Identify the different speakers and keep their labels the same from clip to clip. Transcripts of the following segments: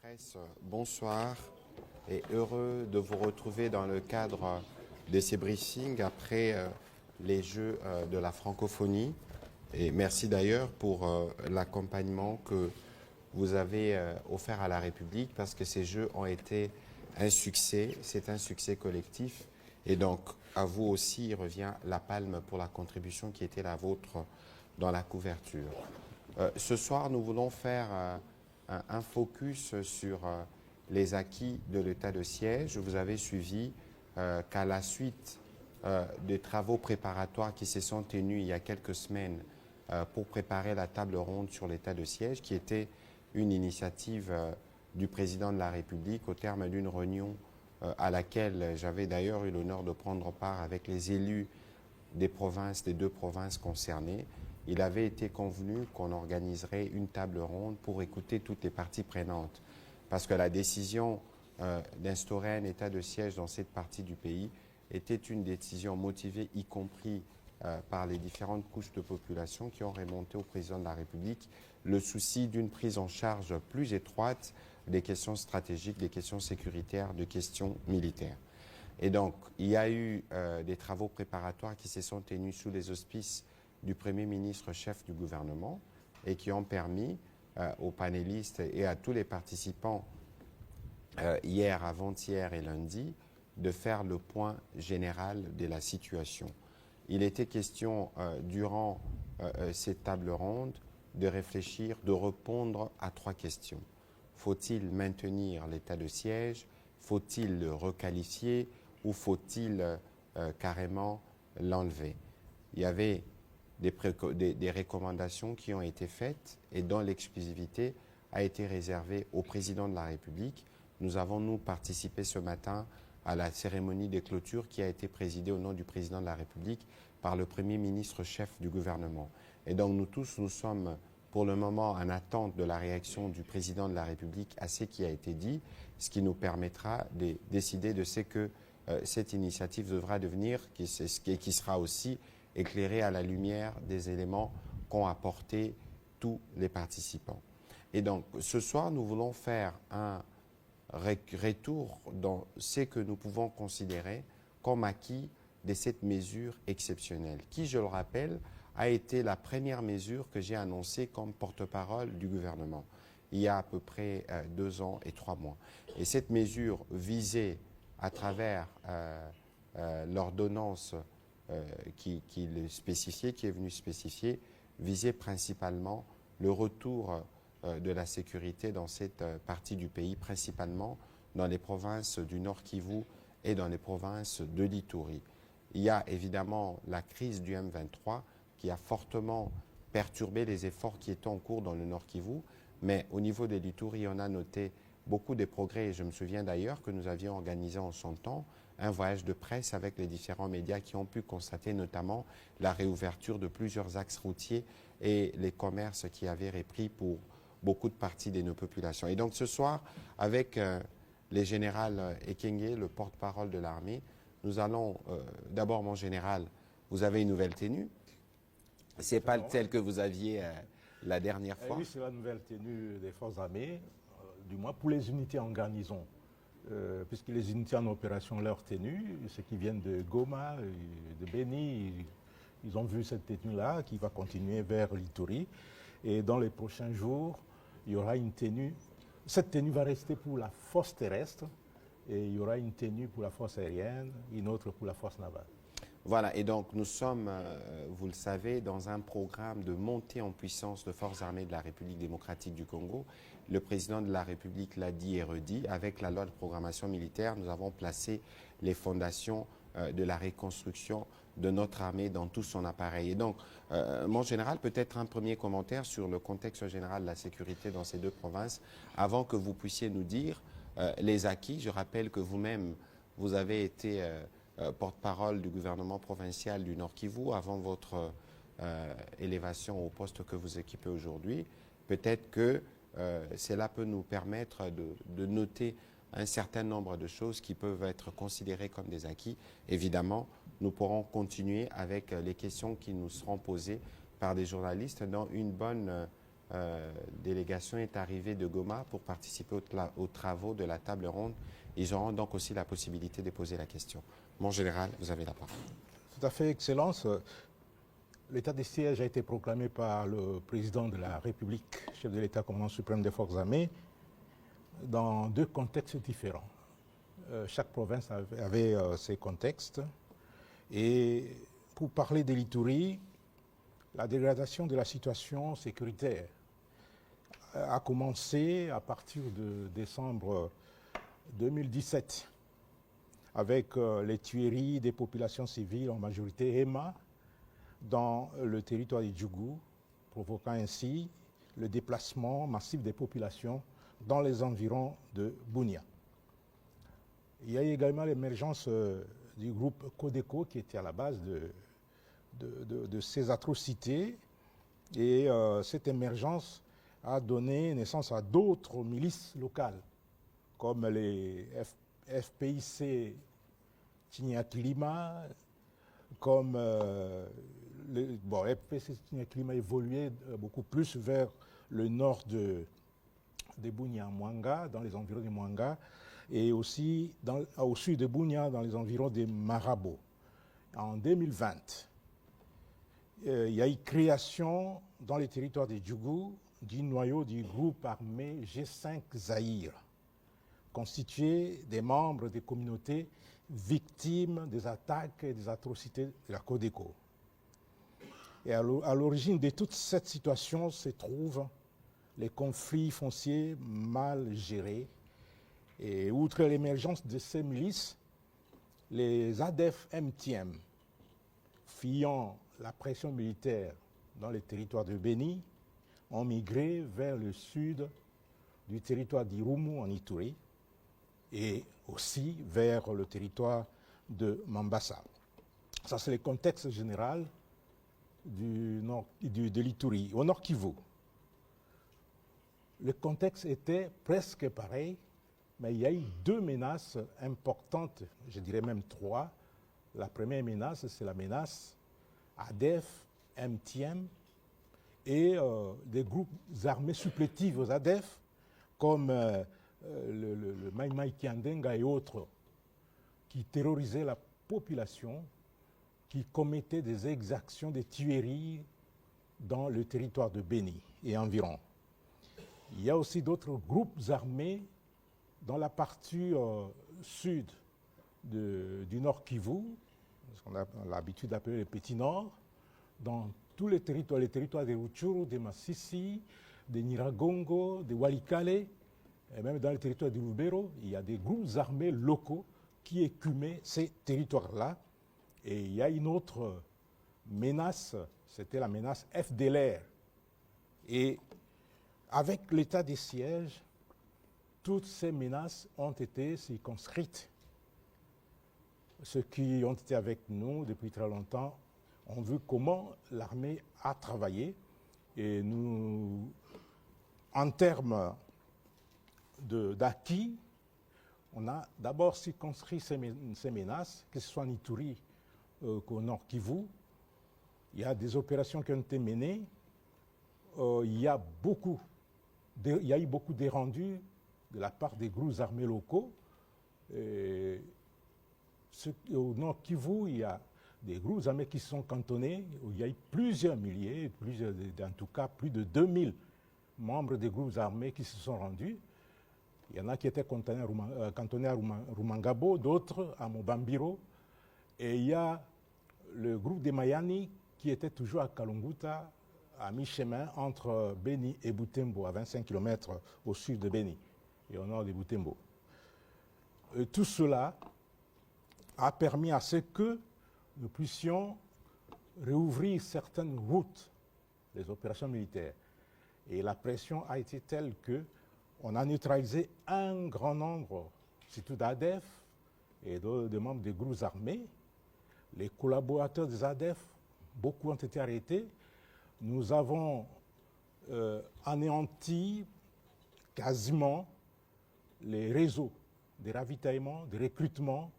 Speaker 1: presse, bonsoir et heureux de vous retrouver dans le cadre de ces briefings après les Jeux de la francophonie. Et merci d'ailleurs pour l'accompagnement que vous avez offert à la République parce que ces Jeux ont été un succès, c'est un succès collectif. Et donc, à vous aussi, il revient la palme pour la contribution qui était la vôtre dans la couverture. Ce soir, nous voulons faire un focus sur les acquis de l'état de siège. Vous avez suivi qu'à la suite des travaux préparatoires qui se sont tenus il y a quelques semaines pour préparer la table ronde sur l'état de siège, qui était une initiative du président de la République au terme d'une réunion à laquelle j'avais d'ailleurs eu l'honneur de prendre part avec les élus des provinces, des deux provinces concernées. Il avait été convenu qu'on organiserait une table ronde pour écouter toutes les parties prenantes. Parce que la décision d'instaurer un état de siège dans cette partie du pays était une décision motivée, y compris par les différentes couches de population qui ont remonté au président de la République le souci d'une prise en charge plus étroite des questions stratégiques, des questions sécuritaires, des questions militaires. Et donc, il y a eu des travaux préparatoires qui se sont tenus sous les auspices du Premier ministre chef du gouvernement et qui ont permis aux panélistes et à tous les participants hier, avant-hier et lundi de faire le point général de la situation. Il était question durant cette table ronde de réfléchir, de répondre à trois questions. Faut-il maintenir l'état de siège? Faut-il le requalifier? Ou faut-il carrément l'enlever? Il y avait des recommandations qui ont été faites et dont l'exclusivité a été réservée au président de la République. Nous avons, nous, participé ce matin à la cérémonie de clôture qui a été présidée au nom du président de la République par le Premier ministre chef du gouvernement. Et donc nous tous, nous sommes pour le moment en attente de la réaction du président de la République à ce qui a été dit, ce qui nous permettra de décider de ce que cette initiative devra devenir, qui sera aussi éclairée à la lumière des éléments qu'ont apporté tous les participants. Et donc, ce soir, nous voulons faire un retour dans ce que nous pouvons considérer comme acquis de cette mesure exceptionnelle, qui, je le rappelle, a été la première mesure que j'ai annoncée comme porte-parole du gouvernement, il y a à peu près 2 ans et 3 mois. Et cette mesure visait, à travers l'ordonnance qui le spécifiait, qui est venue spécifier, visait principalement le retour de la sécurité dans cette partie du pays, principalement dans les provinces du Nord Kivu et dans les provinces de l'Ituri. Il y a évidemment la crise du M23 qui a fortement perturbé les efforts qui étaient en cours dans le Nord Kivu, mais au niveau de l'Ituri, on a noté beaucoup de progrès. Et je me souviens d'ailleurs que nous avions organisé en son temps un voyage de presse avec les différents médias qui ont pu constater notamment la réouverture de plusieurs axes routiers et les commerces qui avaient repris pour beaucoup de parties de nos populations. Et donc ce soir, avec le général Ekenge, le porte-parole de l'armée, nous allons, d'abord mon général, vous avez une nouvelle tenue. Ce n'est pas celle que vous aviez la dernière fois.
Speaker 2: Oui, c'est la nouvelle tenue des forces armées, du moins pour les unités en garnison. Puisque les unités en opération, leur tenue, ceux qui viennent de Goma, de Beni, ils ont vu cette tenue-là qui va continuer vers l'Ituri. Et dans les prochains jours, il y aura une tenue. Cette tenue va rester pour la force terrestre et il y aura une tenue pour la force aérienne, une autre pour la force navale.
Speaker 1: Voilà, et donc nous sommes, vous le savez, dans un programme de montée en puissance de forces armées de la République démocratique du Congo. Le président de la République l'a dit et redit, avec la loi de programmation militaire, nous avons placé les fondations de la reconstruction de notre armée dans tout son appareil. Et donc, mon général, peut-être un premier commentaire sur le contexte général de la sécurité dans ces deux provinces, avant que vous puissiez nous dire les acquis. Je rappelle que vous-même, vous avez été porte-parole du gouvernement provincial du Nord Kivu avant votre élévation au poste que vous occupez aujourd'hui. Peut-être que cela peut nous permettre de noter un certain nombre de choses qui peuvent être considérées comme des acquis. Évidemment, nous pourrons continuer avec les questions qui nous seront posées par des journalistes dans une bonne délégation est arrivée de Goma pour participer aux travaux de la table ronde. Ils auront donc aussi la possibilité de poser la question. Mon général, vous avez la parole.
Speaker 2: Tout à fait, Excellence. L'état de siège a été proclamé par le président de la République, chef de l'État, commandant suprême des forces armées, dans deux contextes différents. Chaque province avait ses contextes. Et pour parler de l'Ituri, la dégradation de la situation sécuritaire a commencé à partir de décembre 2017 avec les tueries des populations civiles, en majorité Hema, dans le territoire du Djougou, provoquant ainsi le déplacement massif des populations dans les environs de Bunia. Il y a également l'émergence du groupe Codeco qui était à la base de ces atrocités, et cette émergence a donné naissance à d'autres milices locales comme les FPIC Tignakilima, comme FPIC Tignakilima évoluait beaucoup plus vers le nord de Bunia, Mwanga, dans les environs de Mwanga, et aussi au sud de Bunia, dans les environs de Marabo. En 2020, il y a eu création dans les territoires de Djougou du noyau du groupe armé G5 Zaïre, constitué des membres des communautés victimes des attaques et des atrocités de la Codeco. Et à l'origine de toute cette situation se trouvent les conflits fonciers mal gérés. Et outre l'émergence de ces milices, les ADF MTM, fuyant la pression militaire dans les territoires de Beni, ont migré vers le sud du territoire d'Irumu en Ituri et aussi vers le territoire de Mambasa. Ça, c'est le contexte général de l'Ituri. Au Nord Kivu, le contexte était presque pareil, mais il y a eu deux menaces importantes, je dirais même trois. La première menace, c'est la menace ADF, MTM et des groupes armés supplétifs aux ADF, comme le Mai Mai Kiandenga et autres, qui terrorisaient la population, qui commettaient des exactions, des tueries dans le territoire de Beni et environ. Il y a aussi d'autres groupes armés dans la partie sud du Nord Kivu, ce qu'on a l'habitude d'appeler le Petit Nord, dans tous les territoires de Rutshuru, de Masisi, de Nyiragongo, de Walikale, et même dans le territoire de Lubero, il y a des groupes armés locaux qui écumaient ces territoires-là. Et il y a une autre menace, c'était la menace FDLR. Et avec l'état des sièges, toutes ces menaces ont été circonscrites. Ceux qui ont été avec nous depuis très longtemps ont vu comment l'armée a travaillé. Et nous, en termes d'acquis, on a d'abord circonscrit ces menaces, que ce soit en Ituri qu'au Nord Kivu. Il y a des opérations qui ont été menées. Il y a eu beaucoup de rendus de la part des groupes armés locaux. Au Nord Kivu, il y a des groupes armés qui sont cantonnés, où il y a eu plusieurs milliers, en tout cas plus de 2000 membres des groupes armés qui se sont rendus. Il y en a qui étaient cantonnés à Rumangabo, d'autres à Mobambiro. Et il y a le groupe des Mayani qui était toujours à Kalunguta, à mi-chemin entre Beni et Butembo, à 25 km au sud de Beni et au nord de Butembo. Et tout cela a permis à ce que nous puissions réouvrir certaines routes, les opérations militaires. Et la pression a été telle qu'on a neutralisé un grand nombre, surtout d'ADF et de membres des groupes armés. Les collaborateurs des ADF, beaucoup ont été arrêtés. Nous avons anéanti quasiment les réseaux de ravitaillement, de recrutement,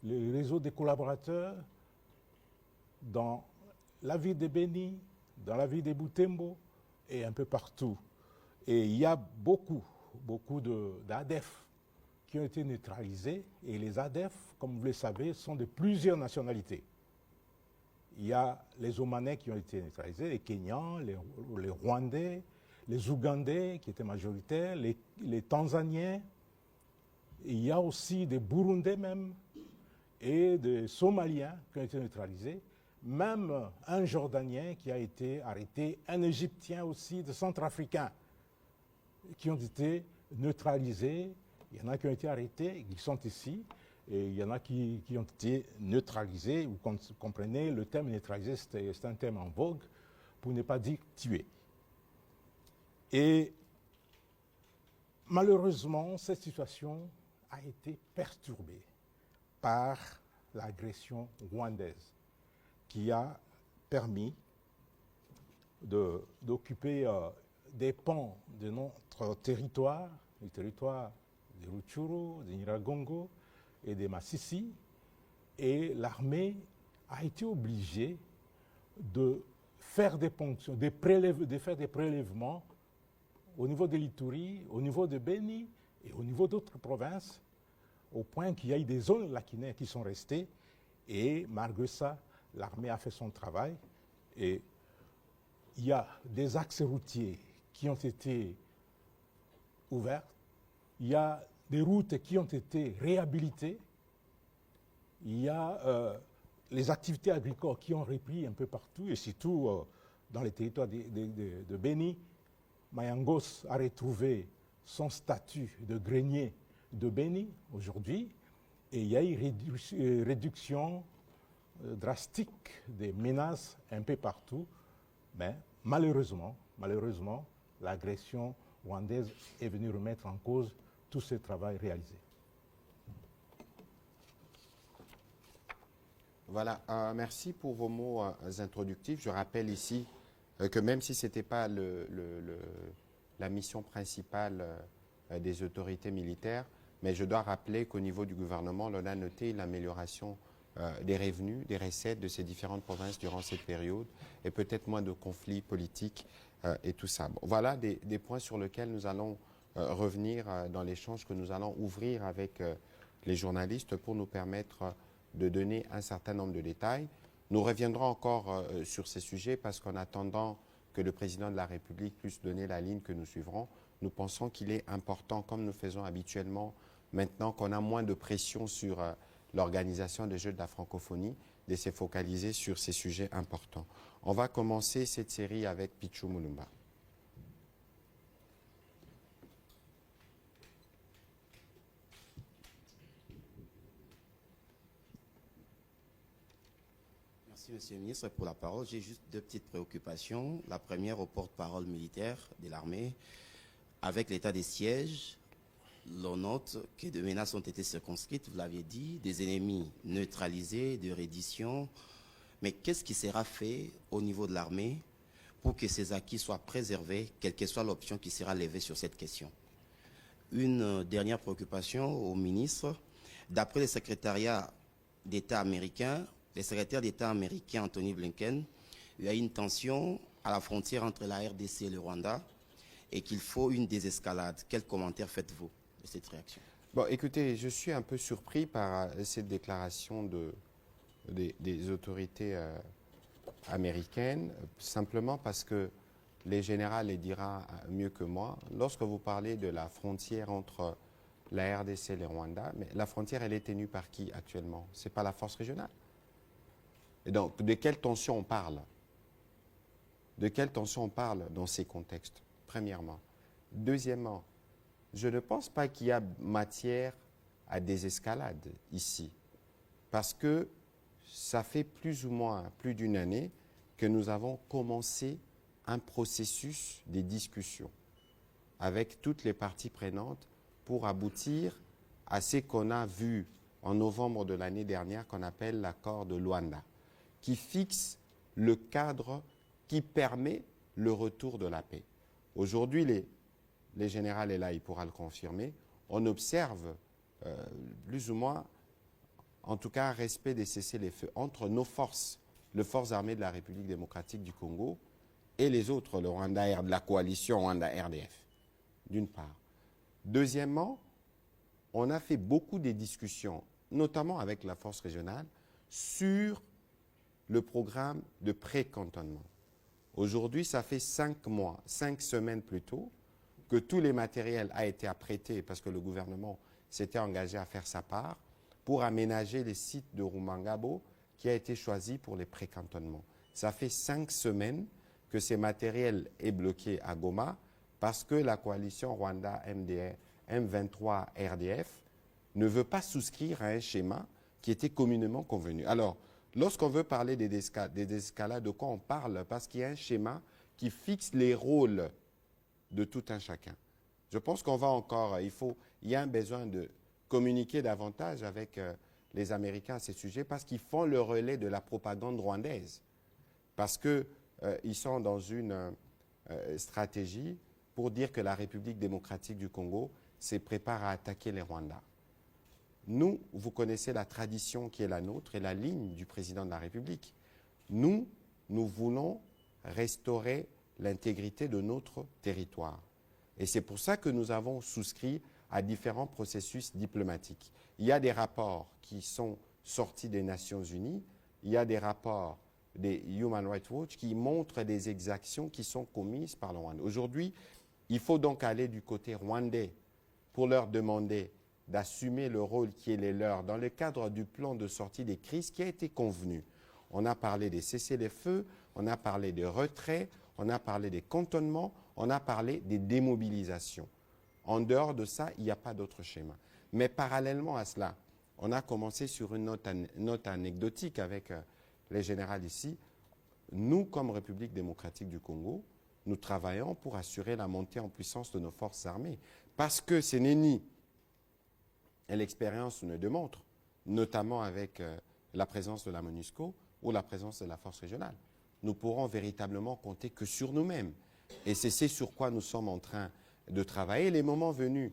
Speaker 2: les réseaux des collaborateurs dans la ville de Beni, dans la ville de Butembo et un peu partout. Et il y a beaucoup d'ADF qui ont été neutralisés. Et les ADF, comme vous le savez, sont de plusieurs nationalités. Il y a les Omanais qui ont été neutralisés, les Kenyans, les Rwandais, les Ougandais qui étaient majoritaires, les Tanzaniens. Il y a aussi des Burundais même et des Somaliens qui ont été neutralisés. Même un Jordanien qui a été arrêté, un Égyptien aussi, des Centrafricains qui ont été neutralisés. Il y en a qui ont été arrêtés, qui sont ici, et il y en a qui ont été neutralisés. Vous comprenez, le terme neutralisé, c'est un terme en vogue, pour ne pas dire tué. Et malheureusement, cette situation a été perturbée par l'agression rwandaise, qui a permis d'occuper des pans de notre territoire, le territoire de Rutshuru, de Nyiragongo et de Masisi, et l'armée a été obligée de faire des ponctions, de faire des prélèvements au niveau de l'Ituri, au niveau de Beni et au niveau d'autres provinces, au point qu'il y a eu des zones lacunaires qui sont restées, et malgré ça, l'armée a fait son travail, et il y a des axes routiers qui ont été ouverts, il y a des routes qui ont été réhabilitées, il y a les activités agricoles qui ont repris un peu partout, et surtout dans les territoires de Beni. Mayangos a retrouvé son statut de grenier de Beni aujourd'hui, et il y a eu une réduction drastique des menaces un peu partout, mais malheureusement, l'agression rwandaise est venue remettre en cause tout ce travail réalisé.
Speaker 1: Voilà, merci pour vos mots introductifs. Je rappelle ici que même si ce n'était pas la mission principale des autorités militaires, mais je dois rappeler qu'au niveau du gouvernement, on a noté l'amélioration des revenus, des recettes de ces différentes provinces durant cette période, et peut-être moins de conflits politiques et tout ça. Bon, voilà des points sur lesquels nous allons revenir dans l'échange que nous allons ouvrir avec les journalistes pour nous permettre de donner un certain nombre de détails. Nous reviendrons encore sur ces sujets parce qu'en attendant que le président de la République puisse donner la ligne que nous suivrons, nous pensons qu'il est important, comme nous faisons habituellement, maintenant qu'on a moins de pression sur l'organisation des Jeux de la francophonie, de se focaliser sur ces sujets importants. On va commencer cette série avec Pichu Mulumba.
Speaker 3: Merci, Monsieur le ministre, pour la parole. J'ai juste deux petites préoccupations. La première au porte-parole militaire de l'armée. Avec l'état des sièges, l'on note que des menaces ont été circonscrites, vous l'aviez dit, des ennemis neutralisés, de reddition. Mais qu'est-ce qui sera fait au niveau de l'armée pour que ces acquis soient préservés, quelle que soit l'option qui sera levée sur cette question? Une dernière préoccupation au ministre. D'après le secrétariat d'État américain, le secrétaire d'État américain Anthony Blinken, il y a une tension à la frontière entre la RDC et le Rwanda et qu'il faut une désescalade. Quel commentaire faites-vous de cette réaction?
Speaker 1: Bon, écoutez, je suis un peu surpris par cette déclaration des autorités américaines, simplement parce que les généraux les dira mieux que moi. Lorsque vous parlez de la frontière entre la RDC et le Rwanda, mais la frontière, elle est tenue par qui actuellement? Ce n'est pas la force régionale. Et donc, de quelle tension on parle? De quelle tension on parle dans ces contextes, premièrement? Deuxièmement, je ne pense pas qu'il y a matière à désescalade ici, parce que ça fait plus ou moins plus d'une année que nous avons commencé un processus de discussion avec toutes les parties prenantes pour aboutir à ce qu'on a vu en novembre de l'année dernière, qu'on appelle l'accord de Luanda, qui fixe le cadre qui permet le retour de la paix. Aujourd'hui, les généraux est là, il pourra le confirmer, on observe plus ou moins, en tout cas, un respect des cessez-les-feux entre nos forces, les forces armées de la République démocratique du Congo et les autres, le Rwanda, la coalition Rwanda-RDF, d'une part. Deuxièmement, on a fait beaucoup de discussions, notamment avec la force régionale, sur le programme de pré-cantonnement. Aujourd'hui, ça fait 5 mois, 5 semaines plus tôt, que tous les matériels ont été apprêtés parce que le gouvernement s'était engagé à faire sa part pour aménager les sites de Rumangabo qui a été choisi pour les pré-cantonnements. Ça fait 5 semaines que ces matériels est bloqué à Goma parce que la coalition Rwanda M23 RDF ne veut pas souscrire à un schéma qui était communément convenu. Alors, lorsqu'on veut parler des escalades, de quoi on parle? Parce qu'il y a un schéma qui fixe les rôles de tout un chacun. Je pense qu'on va encore, il y a un besoin de communiquer davantage avec les Américains à ces sujets parce qu'ils font le relais de la propagande rwandaise. Parce qu'ils sont dans une stratégie pour dire que la République démocratique du Congo se prépare à attaquer les Rwandais. Nous, vous connaissez la tradition qui est la nôtre et la ligne du président de la République. Nous voulons restaurer l'intégrité de notre territoire. Et c'est pour ça que nous avons souscrit à différents processus diplomatiques. Il y a des rapports qui sont sortis des Nations Unies, il y a des rapports des Human Rights Watch qui montrent des exactions qui sont commises par le Rwanda. Aujourd'hui, il faut donc aller du côté rwandais pour leur demander d'assumer le rôle qui est le leur dans le cadre du plan de sortie des crises qui a été convenu. On a parlé des cessez-les-feux, on a parlé des retraits, on a parlé des cantonnements, on a parlé des démobilisations. En dehors de ça, il n'y a pas d'autre schéma. Mais parallèlement à cela, on a commencé sur une note anecdotique avec les généraux ici. Nous, comme République démocratique du Congo, nous travaillons pour assurer la montée en puissance de nos forces armées. Parce que ce n'est ni, et l'expérience nous le démontre, notamment avec la présence de la MONUSCO ou la présence de la force régionale. Nous pourrons véritablement compter que sur nous-mêmes. Et c'est sur quoi nous sommes en train de travailler. Les moments venus,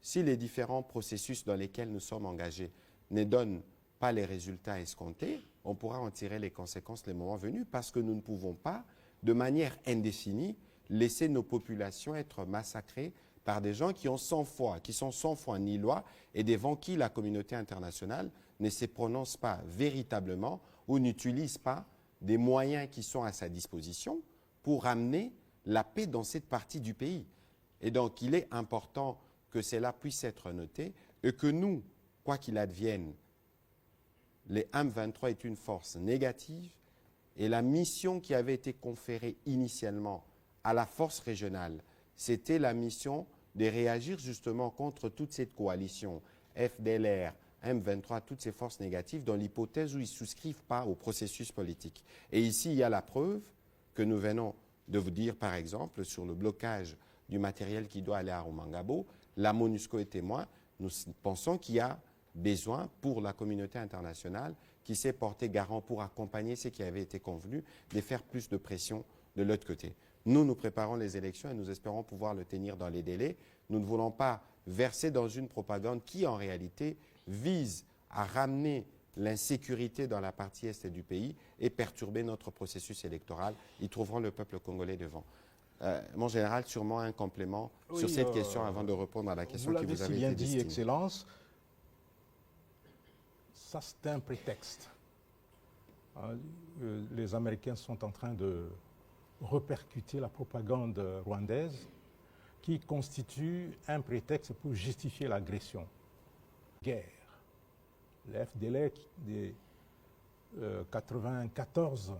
Speaker 1: si les différents processus dans lesquels nous sommes engagés ne donnent pas les résultats escomptés, on pourra en tirer les conséquences les moments venus parce que nous ne pouvons pas, de manière indéfinie, laisser nos populations être massacrées par des gens qui ont sans foi, qui sont sans foi ni loi et devant qui la communauté internationale ne se prononce pas véritablement ou n'utilise pas des moyens qui sont à sa disposition pour amener la paix dans cette partie du pays. Et donc, il est important que cela puisse être noté et que nous, quoi qu'il advienne, les M23 est une force négative et la mission qui avait été conférée initialement à la force régionale, c'était la mission de réagir justement contre toute cette coalition, FDLR, M23, toutes ces forces négatives, dans l'hypothèse où ils ne souscrivent pas au processus politique. Et ici, il y a la preuve que nous venons de vous dire, par exemple, sur le blocage du matériel qui doit aller à Rumangabo, la MONUSCO est témoin. Nous pensons qu'il y a besoin pour la communauté internationale qui s'est portée garant pour accompagner ce qui avait été convenu, de faire plus de pression de l'autre côté. Nous préparons les élections et nous espérons pouvoir le tenir dans les délais. Nous ne voulons pas verser dans une propagande qui, en réalité, vise à ramener l'insécurité dans la partie est du pays et perturber notre processus électoral. Ils trouveront le peuple congolais devant. Mon général, sûrement un complément sur cette question avant de répondre à la question qui vous avait été destinée.
Speaker 2: Vous l'avez si bien dit, Excellence. Ça, c'est un prétexte. Les Américains sont en train de repercuter la propagande rwandaise qui constitue un prétexte pour justifier l'agression. Guerre. Le FDLR de 1994,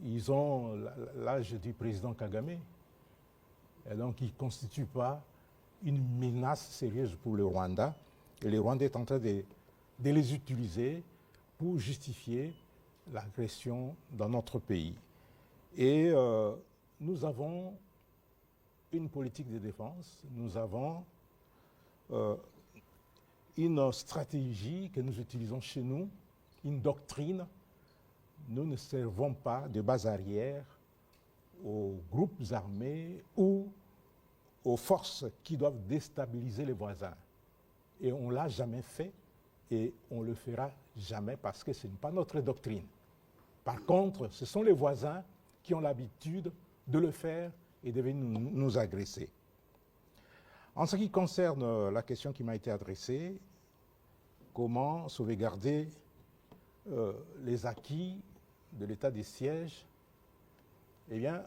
Speaker 2: ils ont l'âge du président Kagame. Et donc, ils ne constituent pas une menace sérieuse pour le Rwanda. Et le Rwanda est en train de les utiliser pour justifier l'agression dans notre pays. Et nous avons une politique de défense, nous avons une stratégie que nous utilisons chez nous, une doctrine. Nous ne servons pas de base arrière aux groupes armés ou aux forces qui doivent déstabiliser les voisins. Et on ne l'a jamais fait et on ne le fera jamais parce que ce n'est pas notre doctrine. Par contre, ce sont les voisins qui ont l'habitude de le faire et de venir nous agresser. En ce qui concerne la question qui m'a été adressée, comment sauvegarder les acquis de l'état des sièges, eh bien,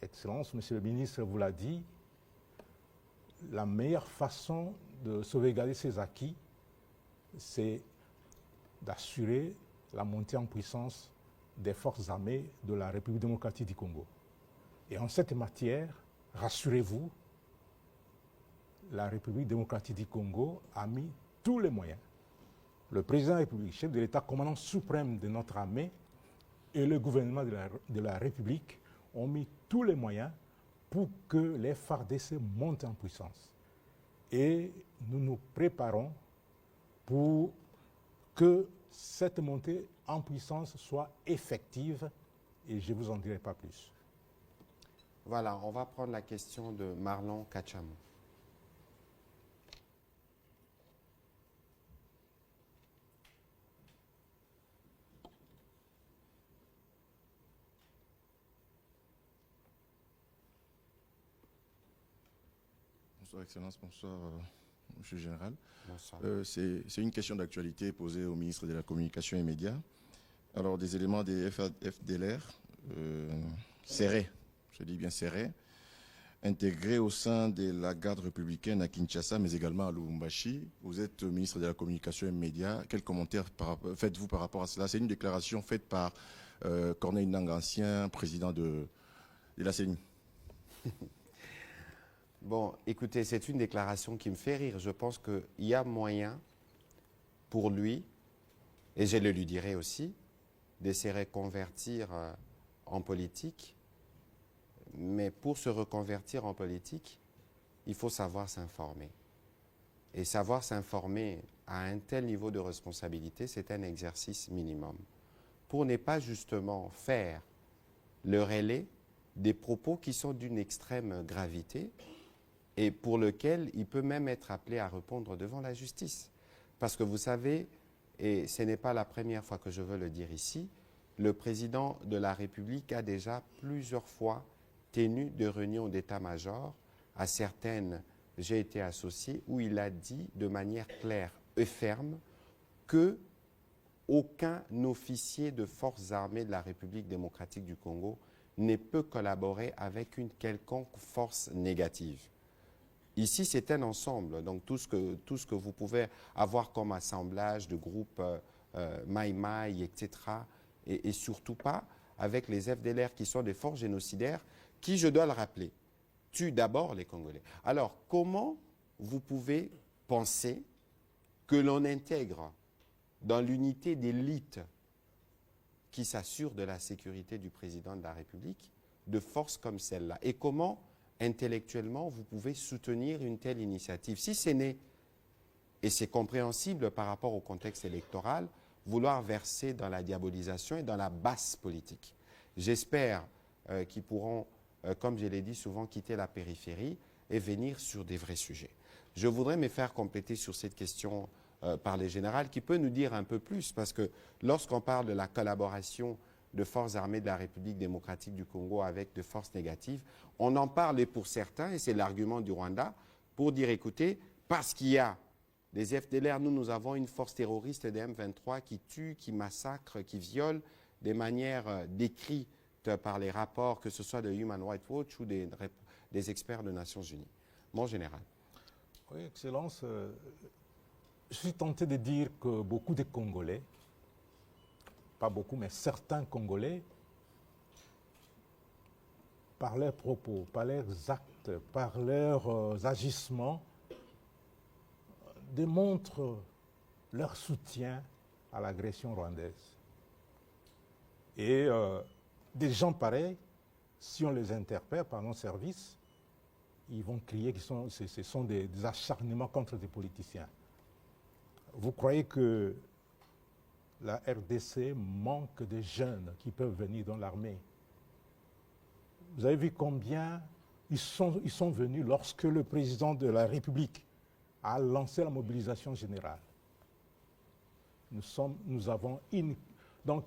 Speaker 2: Excellence, Monsieur le ministre vous l'a dit, la meilleure façon de sauvegarder ces acquis, c'est d'assurer la montée en puissance des forces armées de la République démocratique du Congo. Et en cette matière, rassurez-vous, la République démocratique du Congo a mis tous les moyens. Le président de la République, chef de l'État, commandant suprême de notre armée, et le gouvernement de la République ont mis tous les moyens pour que les FARDC montent en puissance. Et nous nous préparons pour que cette montée en puissance soit effective, et je ne vous en dirai pas plus.
Speaker 1: Voilà, on va prendre la question de Marlon Kachamou.
Speaker 4: Bonsoir Excellence, bonsoir Monsieur le Général.
Speaker 1: Bonsoir.
Speaker 4: C'est une question d'actualité posée au ministre de la Communication et Médias. Alors des éléments des FDLR serrés, je dis bien serrés, intégrés au sein de la garde républicaine à Kinshasa, mais également à Lubumbashi. Vous êtes ministre de la Communication et Médias. Quel commentaire faites-vous par rapport à cela? C'est une déclaration faite par Corneille Nangaa, ancien président de la CENI.
Speaker 1: Bon, écoutez, c'est une déclaration qui me fait rire. Je pense qu'il y a moyen pour lui, et je le lui dirai aussi, de se reconvertir en politique. Mais pour se reconvertir en politique, il faut savoir s'informer. Et savoir s'informer à un tel niveau de responsabilité, c'est un exercice minimum. Pour ne pas justement faire le relais des propos qui sont d'une extrême gravité, et pour lequel il peut même être appelé à répondre devant la justice. Parce que vous savez, et ce n'est pas la première fois que je veux le dire ici, le président de la République a déjà plusieurs fois tenu de réunions d'état-major à certaines, j'ai été associé, où il a dit de manière claire et ferme que aucun officier de forces armées de la République démocratique du Congo ne peut collaborer avec une quelconque force négative. Ici, c'est un ensemble, donc tout ce que vous pouvez avoir comme assemblage de groupes Maï-Maï, etc., et surtout pas avec les FDLR qui sont des forces génocidaires qui, je dois le rappeler, tuent d'abord les Congolais. Alors, comment vous pouvez penser que l'on intègre dans l'unité d'élite qui s'assure de la sécurité du président de la République de forces comme celle-là? Et comment intellectuellement, vous pouvez soutenir une telle initiative? Si ce n'est, et c'est compréhensible par rapport au contexte électoral, vouloir verser dans la diabolisation et dans la basse politique. J'espère qu'ils pourront, comme je l'ai dit souvent, quitter la périphérie et venir sur des vrais sujets. Je voudrais me faire compléter sur cette question par les générales qui peut nous dire un peu plus, parce que lorsqu'on parle de la collaboration de forces armées de la République démocratique du Congo avec de forces négatives, on en parle et pour certains, et c'est l'argument du Rwanda, pour dire, écoutez, parce qu'il y a des FDLR, nous avons une force terroriste des M23 qui tue, qui massacre, qui viole de manière décrite par les rapports, que ce soit de Human Rights Watch ou des experts des Nations Unies. Mon général.
Speaker 2: Oui, Excellence, je suis tenté de dire que beaucoup de Congolais, pas beaucoup, mais certains Congolais, par leurs propos, par leurs actes, par leurs agissements, démontrent leur soutien à l'agression rwandaise. Et des gens pareils, si on les interpelle par nos services, ils vont crier que ce sont des acharnements contre des politiciens. Vous croyez que la RDC manque de jeunes qui peuvent venir dans l'armée? Vous avez vu combien ils sont venus lorsque le président de la République a lancé la mobilisation générale. Donc,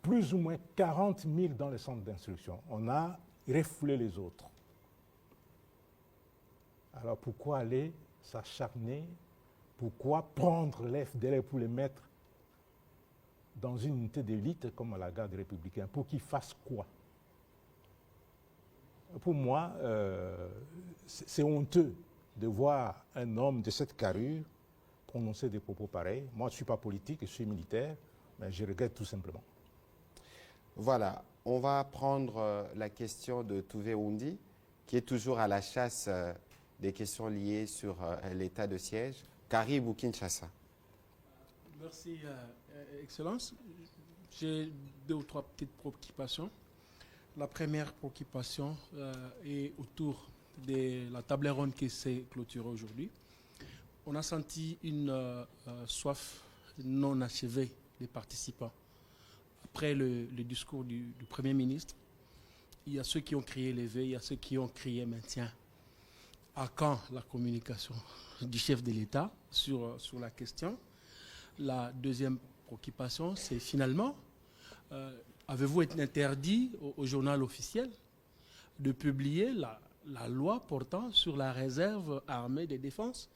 Speaker 2: plus ou moins 40 000 dans les centres d'instruction. On a refoulé les autres. Alors pourquoi aller s'acharner? Pourquoi prendre les FDLR pour les mettre dans une unité d'élite comme la garde républicaine? Pour qu'ils fassent quoi? Pour moi, c'est honteux de voir un homme de cette carrure prononcer des propos pareils. Moi, je ne suis pas politique, je suis militaire, mais je regrette tout simplement.
Speaker 1: Voilà, on va prendre la question de Touvé Oundi, qui est toujours à la chasse des questions liées sur l'état de siège. Caribou Kinshasa.
Speaker 5: Merci, Excellence. J'ai 2 ou 3 petites préoccupations. La première préoccupation est autour de la table ronde qui s'est clôturée aujourd'hui. On a senti une soif non achevée des participants. Après le discours du Premier ministre, il y a ceux qui ont crié l'éveil, il y a ceux qui ont crié maintien. À quand la communication du chef de l'État sur la question? La deuxième préoccupation, c'est finalement, avez-vous été interdit au journal officiel de publier la loi portant sur la réserve armée de défense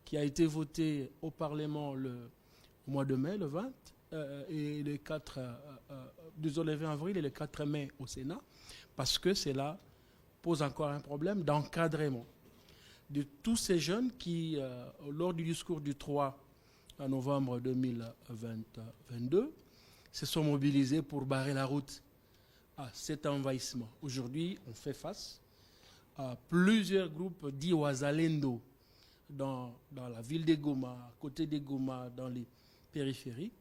Speaker 5: qui a été votée au Parlement au mois de mai, le 20, et le 4, désolé, 20 avril et le 4 mai au Sénat, parce que cela pose encore un problème d'encadrement de tous ces jeunes qui, lors du discours du 3 novembre 2022, se sont mobilisés pour barrer la route à cet envahissement. Aujourd'hui, on fait face à plusieurs groupes dits Ouazalendo dans la ville de Goma, à côté de Goma, dans les périphéries.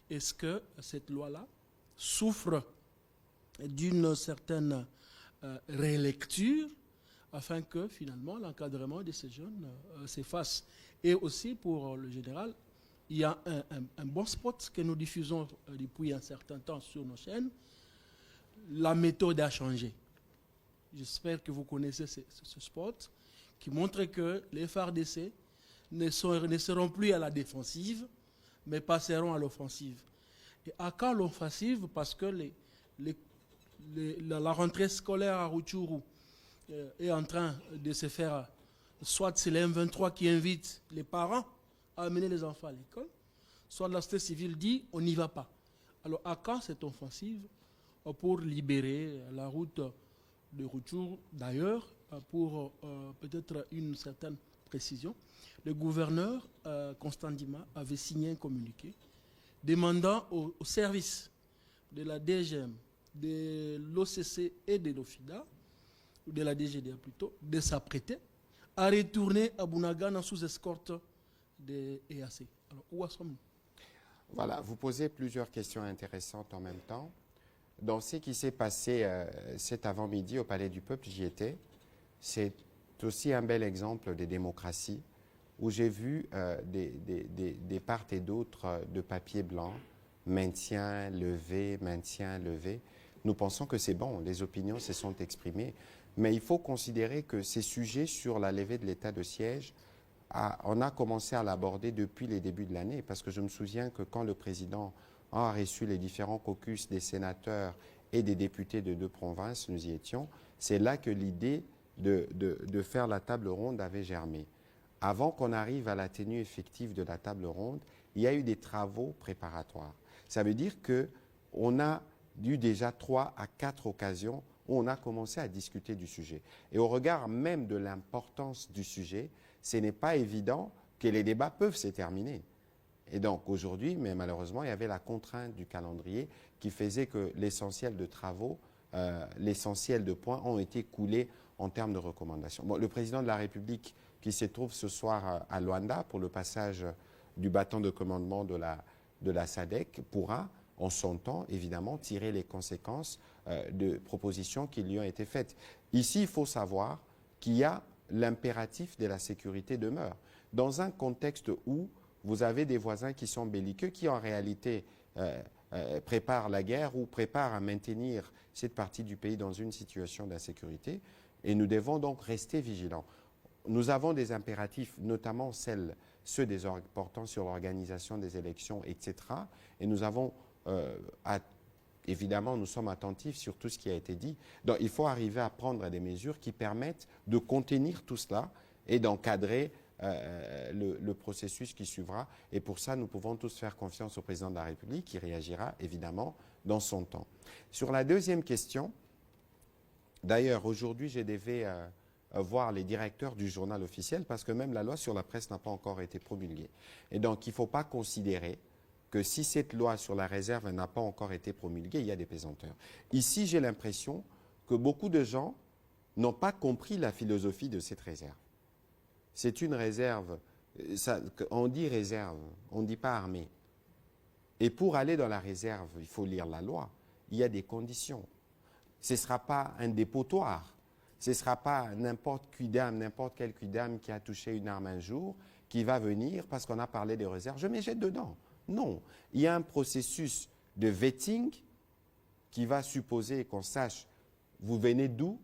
Speaker 5: Est-ce que cette loi-là souffre d'une certaine rélecture afin que finalement l'encadrement de ces jeunes s'efface? Et aussi pour le général, il y a un bon spot que nous diffusons depuis un certain temps sur nos chaînes. La méthode a changé. J'espère que vous connaissez ce spot qui montre que les FARDC ne seront plus à la défensive, mais passeront à l'offensive. Et à quand l'offensive? Parce que la rentrée scolaire à Rutshuru est en train de se faire, soit c'est les M23 qui invitent les parents à amener les enfants à l'école, soit la société civile dit on n'y va pas. Alors à quand cette offensive pour libérer la route de Rutshuru? D'ailleurs, pour peut-être une certaine précision, le gouverneur Constant Ndima avait signé un communiqué demandant aux services de la DGM, de l'OCC et de l'OFIDA, ou de la DGDA plutôt, de s'apprêter à retourner à Bunagana sous escorte de EAC. Alors, où en sommes-nous?
Speaker 1: Voilà, vous posez plusieurs questions intéressantes en même temps. Dans ce qui s'est passé cet avant-midi au Palais du Peuple, j'y étais. C'est aussi un bel exemple de démocratie où j'ai vu des part et d'autre de papier blanc, maintien, levé, maintien, levé. Nous pensons que c'est bon, les opinions se sont exprimées, mais il faut considérer que ces sujets sur la levée de l'état de siège, on a commencé à l'aborder depuis les débuts de l'année, parce que je me souviens que quand le président a reçu les différents caucus des sénateurs et des députés de 2 provinces, nous y étions, c'est là que l'idée de faire la table ronde avait germé. Avant qu'on arrive à la tenue effective de la table ronde, il y a eu des travaux préparatoires. Ça veut dire qu'on a eu déjà 3 à 4 occasions où on a commencé à discuter du sujet. Et au regard même de l'importance du sujet, ce n'est pas évident que les débats peuvent se terminer. Et donc aujourd'hui, mais malheureusement, il y avait la contrainte du calendrier qui faisait que l'essentiel de travaux, l'essentiel de points ont été coulés en termes de recommandations. Bon, le président de la République qui se trouve ce soir à Luanda pour le passage du bâton de commandement de la SADC pourra, en son temps, évidemment, tirer les conséquences de propositions qui lui ont été faites. Ici, il faut savoir qu'il y a l'impératif de la sécurité demeure. Dans un contexte où vous avez des voisins qui sont belliqueux, qui en réalité préparent la guerre ou préparent à maintenir cette partie du pays dans une situation d'insécurité, et nous devons donc rester vigilants. Nous avons des impératifs, notamment ceux portant sur l'organisation des élections, etc. Et nous avons à évidemment, nous sommes attentifs sur tout ce qui a été dit. Donc, il faut arriver à prendre des mesures qui permettent de contenir tout cela et d'encadrer le processus qui suivra. Et pour ça, nous pouvons tous faire confiance au président de la République qui réagira évidemment dans son temps. Sur la deuxième question, d'ailleurs, aujourd'hui, je devais voir les directeurs du journal officiel parce que même la loi sur la presse n'a pas encore été promulguée. Et donc, il ne faut pas considérer que si cette loi sur la réserve n'a pas encore été promulguée, il y a des pesanteurs. Ici, j'ai l'impression que beaucoup de gens n'ont pas compris la philosophie de cette réserve. C'est une réserve, on dit réserve, on ne dit pas armée. Et pour aller dans la réserve, il faut lire la loi. Il y a des conditions. Ce ne sera pas un dépotoir. Ce ne sera pas n'importe quel quidam qui a touché une arme un jour, qui va venir parce qu'on a parlé de réserve. Je me jette dedans. Non. Il y a un processus de vetting qui va supposer qu'on sache vous venez d'où,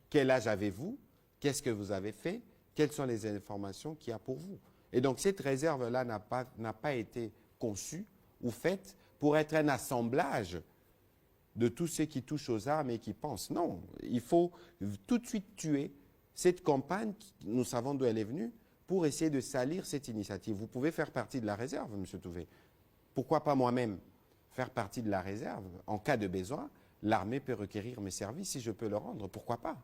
Speaker 1: quel âge avez-vous, qu'est-ce que vous avez fait, quelles sont les informations qu'il y a pour vous. Et donc cette réserve-là n'a pas été conçue ou faite pour être un assemblage de tous ceux qui touchent aux armes et qui pensent. Non, il faut tout de suite tuer cette campagne, nous savons d'où elle est venue, pour essayer de salir cette initiative. Vous pouvez faire partie de la réserve, M. Touvé. Pourquoi pas moi-même faire partie de la réserve? En cas de besoin, l'armée peut requérir mes services si je peux le rendre. Pourquoi pas?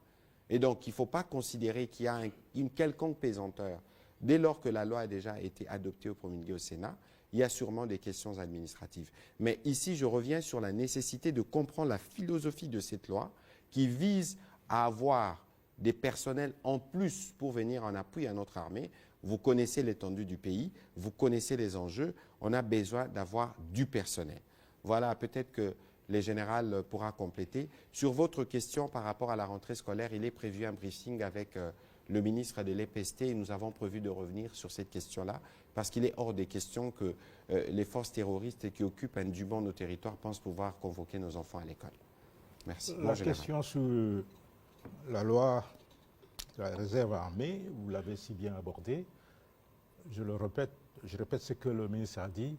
Speaker 1: Et donc, il ne faut pas considérer qu'il y a une quelconque pesanteur. Dès lors que la loi a déjà été adoptée ou promulguée au Sénat, il y a sûrement des questions administratives. Mais ici, je reviens sur la nécessité de comprendre la philosophie de cette loi qui vise à avoir des personnels en plus pour venir en appui à notre armée. Vous connaissez l'étendue du pays, vous connaissez les enjeux, on a besoin d'avoir du personnel. Voilà, peut-être que le général pourra compléter. Sur votre question par rapport à la rentrée scolaire, il est prévu un briefing avec le ministre de l'EPST et nous avons prévu de revenir sur cette question-là parce qu'il est hors des questions que les forces terroristes qui occupent indûment nos territoires pensent pouvoir convoquer nos enfants à l'école. Merci.
Speaker 2: La question sur la loi de la réserve armée, vous l'avez si bien abordée. Je répète ce que le ministre a dit.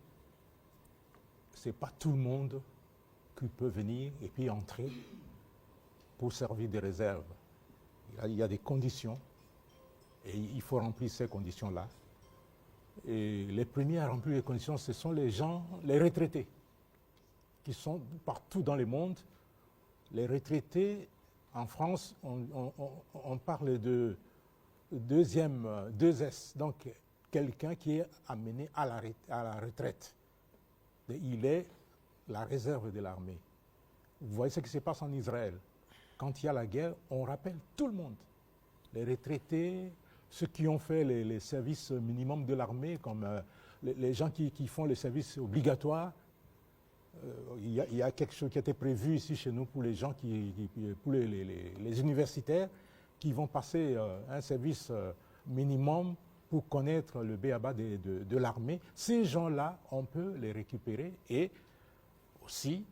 Speaker 2: Ce n'est pas tout le monde qui peut venir et puis entrer pour servir des réserves. Il y a des conditions et il faut remplir ces conditions-là. Et les premiers à remplir les conditions, ce sont les gens, les retraités, qui sont partout dans le monde. Les retraités, en France, on parle de 2S, donc quelqu'un qui est amené à la retraite. Il est la réserve de l'armée. Vous voyez ce qui se passe en Israël. Quand il y a la guerre, on rappelle tout le monde. Les retraités, ceux qui ont fait les services minimums de l'armée, comme les gens qui font les services obligatoires. Il y a quelque chose qui a été prévu ici chez nous pour les gens, pour les universitaires qui vont passer un service minimum pour connaître le b.a.-ba de l'armée. Ces gens-là, on peut les récupérer et aussi,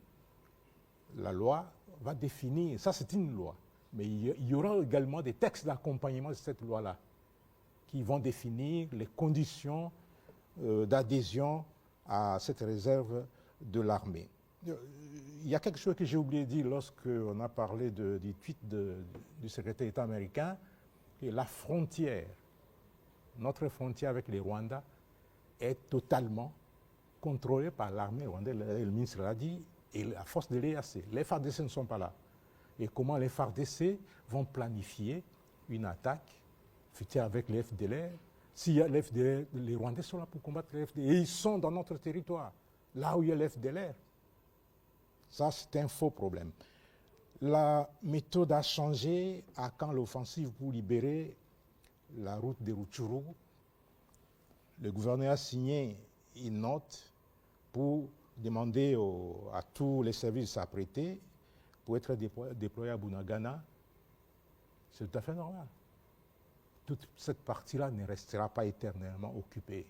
Speaker 2: la loi va définir, ça c'est une loi, mais il y aura également des textes d'accompagnement de cette loi-là qui vont définir les conditions d'adhésion à cette réserve de l'armée. Il y a quelque chose que j'ai oublié de dire lorsqu'on a parlé du tweet du secrétaire d'État américain, et la frontière, notre frontière avec les Rwandais est totalement contrôlée par l'armée rwandaise, le ministre l'a dit, et la force de l'EAC. Les FARDC ne sont pas là. Et comment les FARDC vont planifier une attaque, fût-elle avec les FDLR? S'il y a les FDLR, les Rwandais sont là pour combattre les FDLR. Et ils sont dans notre territoire, là où il y a les FDLR. Ça, c'est un faux problème. La méthode a changé à quand l'offensive pour libérer la route de Rutshuru. Le gouverneur a signé une note pour demander à tous les services de s'apprêter pour être déployés à Bunagana. C'est tout à fait normal. Toute cette partie-là ne restera pas éternellement occupée.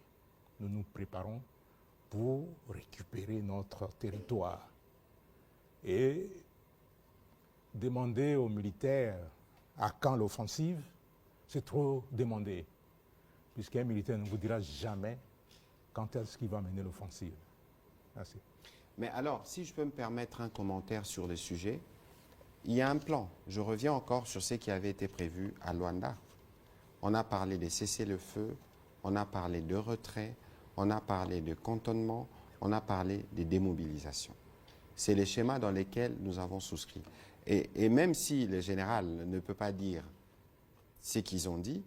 Speaker 2: Nous nous préparons pour récupérer notre territoire. Et demander aux militaires à quand l'offensive, c'est trop demander, puisqu'un militaire ne vous dira jamais quand est-ce qu'il va mener l'offensive. Merci.
Speaker 1: Mais alors, si je peux me permettre un commentaire sur le sujet, il y a un plan. Je reviens encore sur ce qui avait été prévu à Luanda. On a parlé des cessez-le-feu, on a parlé de retrait, on a parlé de cantonnement, on a parlé des démobilisations. C'est les schémas dans lesquels nous avons souscrit. Et même si le général ne peut pas dire ce qu'ils ont dit,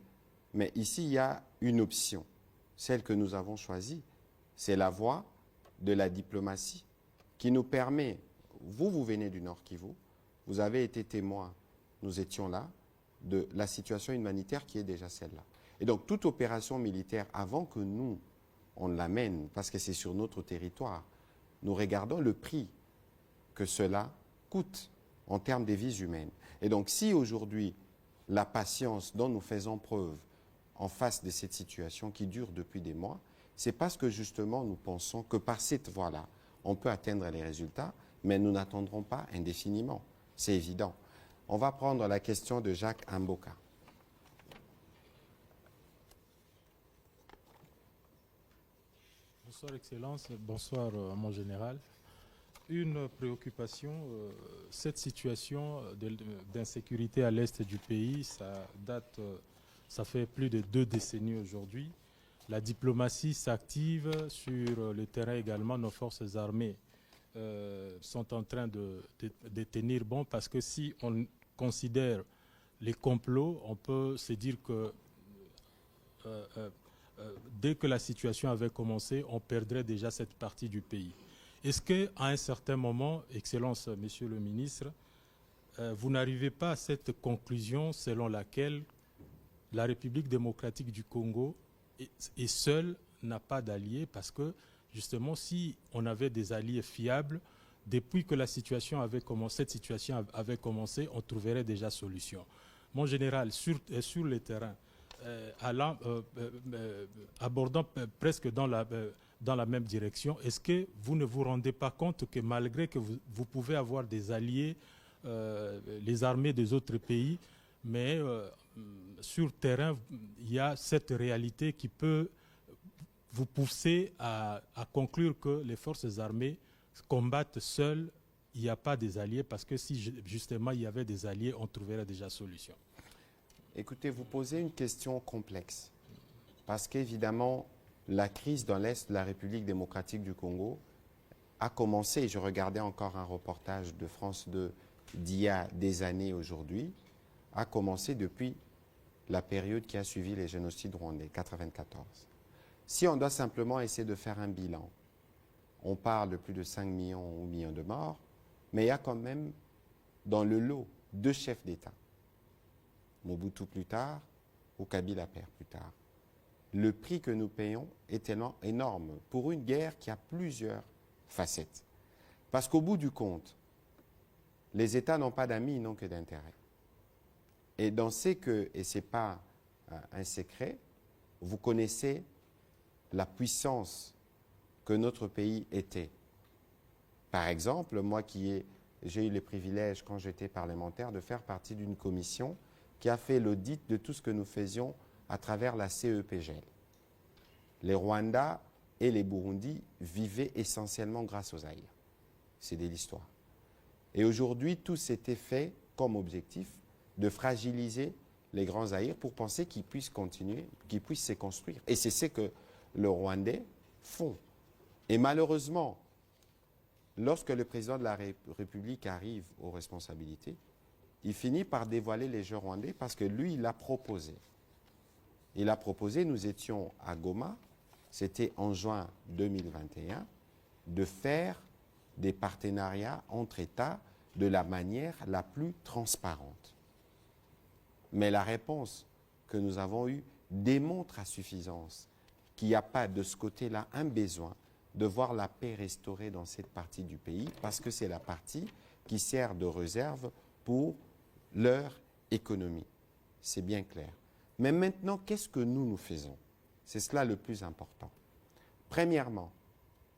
Speaker 1: mais ici, il y a une option. Celle que nous avons choisie, c'est la voie de la diplomatie qui nous permet, vous venez du Nord Kivu, vous avez été témoin, nous étions là, de la situation humanitaire qui est déjà celle-là. Et donc, toute opération militaire, avant que nous, on l'amène, parce que c'est sur notre territoire, nous regardons le prix que cela coûte en termes de vies humaines. Et donc, si aujourd'hui, la patience dont nous faisons preuve en face de cette situation qui dure depuis des mois, c'est parce que justement, nous pensons que par cette voie-là, on peut atteindre les résultats, mais nous n'attendrons pas indéfiniment. C'est évident. On va prendre la question de Jacques Amboka.
Speaker 6: Bonsoir Excellence, bonsoir mon général. Une préoccupation, cette situation d'insécurité à l'est du pays, ça fait plus de 2 décennies aujourd'hui. La diplomatie s'active sur le terrain également, nos forces armées sont en train de tenir bon parce que si on considère les complots, on peut se dire que dès que la situation avait commencé, on perdrait déjà cette partie du pays. Est-ce qu'à un certain moment, Excellence, Monsieur le Ministre, vous n'arrivez pas à cette conclusion selon laquelle la République démocratique du Congo est seule, n'a pas d'alliés, parce que justement, si on avait des alliés fiables, depuis que cette situation avait commencé, on trouverait déjà solution. Mon général, sur le terrain, abordant presque dans la même direction, est-ce que vous ne vous rendez pas compte que malgré que vous pouvez avoir des alliés, les armées des autres pays, mais sur terrain, il y a cette réalité qui peut vous pousser à conclure que les forces armées combattent seules, il n'y a pas des alliés, parce que si justement il y avait des alliés, on trouverait déjà solution.
Speaker 1: Écoutez, vous posez une question complexe, parce qu'évidemment, la crise dans l'Est de la République démocratique du Congo a commencé, je regardais encore un reportage de France 2 d'il y a des années aujourd'hui, a commencé depuis la période qui a suivi les génocides rwandais, 1994. Si on doit simplement essayer de faire un bilan, on parle de plus de 5 millions ou millions de morts, mais il y a quand même dans le lot 2 chefs d'État. Mobutu plus tard ou Kabila père plus tard. Le prix que nous payons est énorme pour une guerre qui a plusieurs facettes. Parce qu'au bout du compte, les États n'ont pas d'amis, ils n'ont que d'intérêts. Et dans ce que, et ce n'est pas un secret, vous connaissez la puissance que notre pays était. Par exemple, moi j'ai eu le privilège, quand j'étais parlementaire, de faire partie d'une commission qui a fait l'audit de tout ce que nous faisions à travers la CEPGL. Les Rwandais et les Burundis vivaient essentiellement grâce aux Zaïre. C'est de l'histoire. Et aujourd'hui, tout s'était fait comme objectif de fragiliser les grands Zaïre pour penser qu'ils puissent continuer, qu'ils puissent se construire. Et c'est ce que les Rwandais font. Et malheureusement, lorsque le président de la République arrive aux responsabilités, il finit par dévoiler les jeux rwandais parce que lui, il a proposé. Il a proposé, nous étions à Goma, c'était en juin 2021, de faire des partenariats entre États de la manière la plus transparente. Mais la réponse que nous avons eue démontre à suffisance qu'il n'y a pas de ce côté-là un besoin de voir la paix restaurée dans cette partie du pays parce que c'est la partie qui sert de réserve pour leur économie. C'est bien clair. Mais maintenant, qu'est-ce que nous faisons? C'est cela le plus important. Premièrement,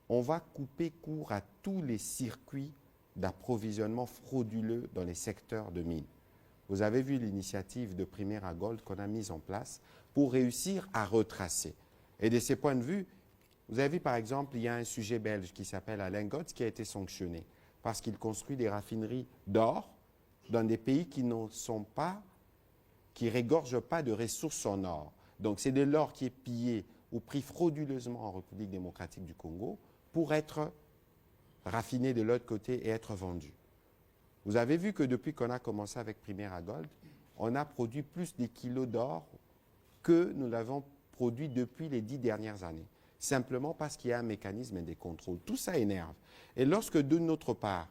Speaker 1: on va couper court à tous les circuits d'approvisionnement frauduleux dans les secteurs de mines. Vous avez vu l'initiative de Primera Gold qu'on a mise en place pour réussir à retracer. Et de ce point de vue, Vous avez vu, par exemple, il y a un sujet belge qui s'appelle Alain Gotz qui a été sanctionné parce qu'il construit des raffineries d'or dans des pays qui ne sont pas, qui régorgent pas de ressources en or. Donc, c'est de l'or qui est pillé ou pris frauduleusement en République démocratique du Congo pour être raffiné de l'autre côté et être vendu. Vous avez vu que depuis qu'on a commencé avec Primera Gold, on a produit plus de kilos d'or que nous l'avons produit depuis les 10 dernières années. Simplement parce qu'il y a un mécanisme de contrôle. Tout ça énerve. Et lorsque de notre part,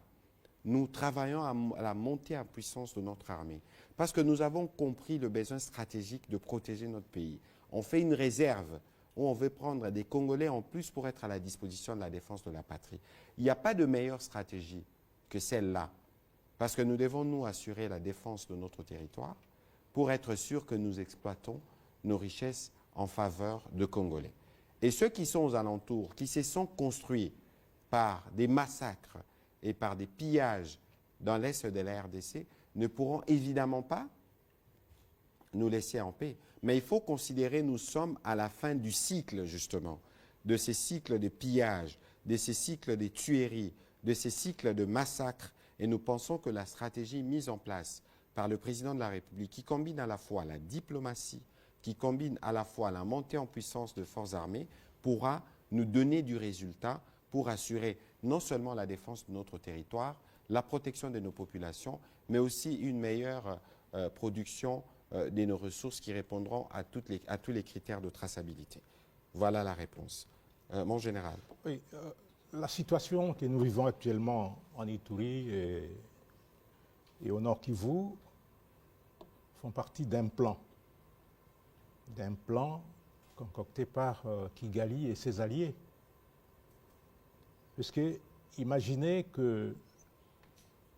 Speaker 1: nous travaillons à la montée en puissance de notre armée, parce que nous avons compris le besoin stratégique de protéger notre pays, on fait une réserve où on veut prendre des Congolais en plus pour être à la disposition de la défense de la patrie. Il n'y a pas de meilleure stratégie que celle-là, parce que nous devons nous assurer la défense de notre territoire pour être sûr que nous exploitons nos richesses en faveur de Congolais. Et ceux qui sont aux alentours, qui se sont construits par des massacres et par des pillages dans l'est de la RDC, ne pourront évidemment pas nous laisser en paix. Mais il faut considérer, nous sommes à la fin du cycle, justement, de ces cycles de pillage, de ces cycles de tueries, de ces cycles de massacres. Et nous pensons que la stratégie mise en place par le président de la République, qui combine à la fois la diplomatie, qui combine à la fois la montée en puissance de forces armées, pourra nous donner du résultat pour assurer non seulement la défense de notre territoire, la protection de nos populations, mais aussi une meilleure production de nos ressources qui répondront à tous les critères de traçabilité. Voilà la réponse. Mon général.
Speaker 2: Oui, la situation que nous vivons actuellement en Ituri et au Nord Kivu font partie d'un plan concocté par Kigali et ses alliés. Puisque imaginez que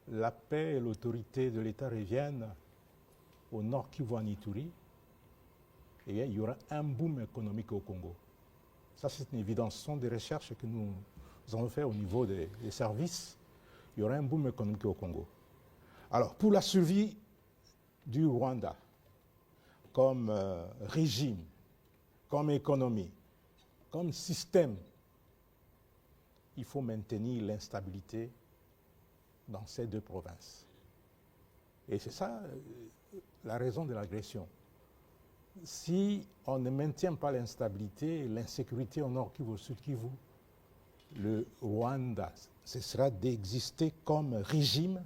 Speaker 2: la paix et l'autorité de l'État reviennent au Nord Kivu en Ituri, et il y aura un boom économique au Congo. Ça, c'est une évidence. Ce sont des recherches que nous avons faites au niveau des services. Il y aura un boom économique au Congo. Alors, pour la survie du Rwanda, comme régime, comme économie, comme système, il faut maintenir l'instabilité dans ces deux provinces. Et c'est ça la raison de l'agression. Si on ne maintient pas l'instabilité et l'insécurité au Nord Kivu, au Sud Kivu, le Rwanda cessera d'exister comme régime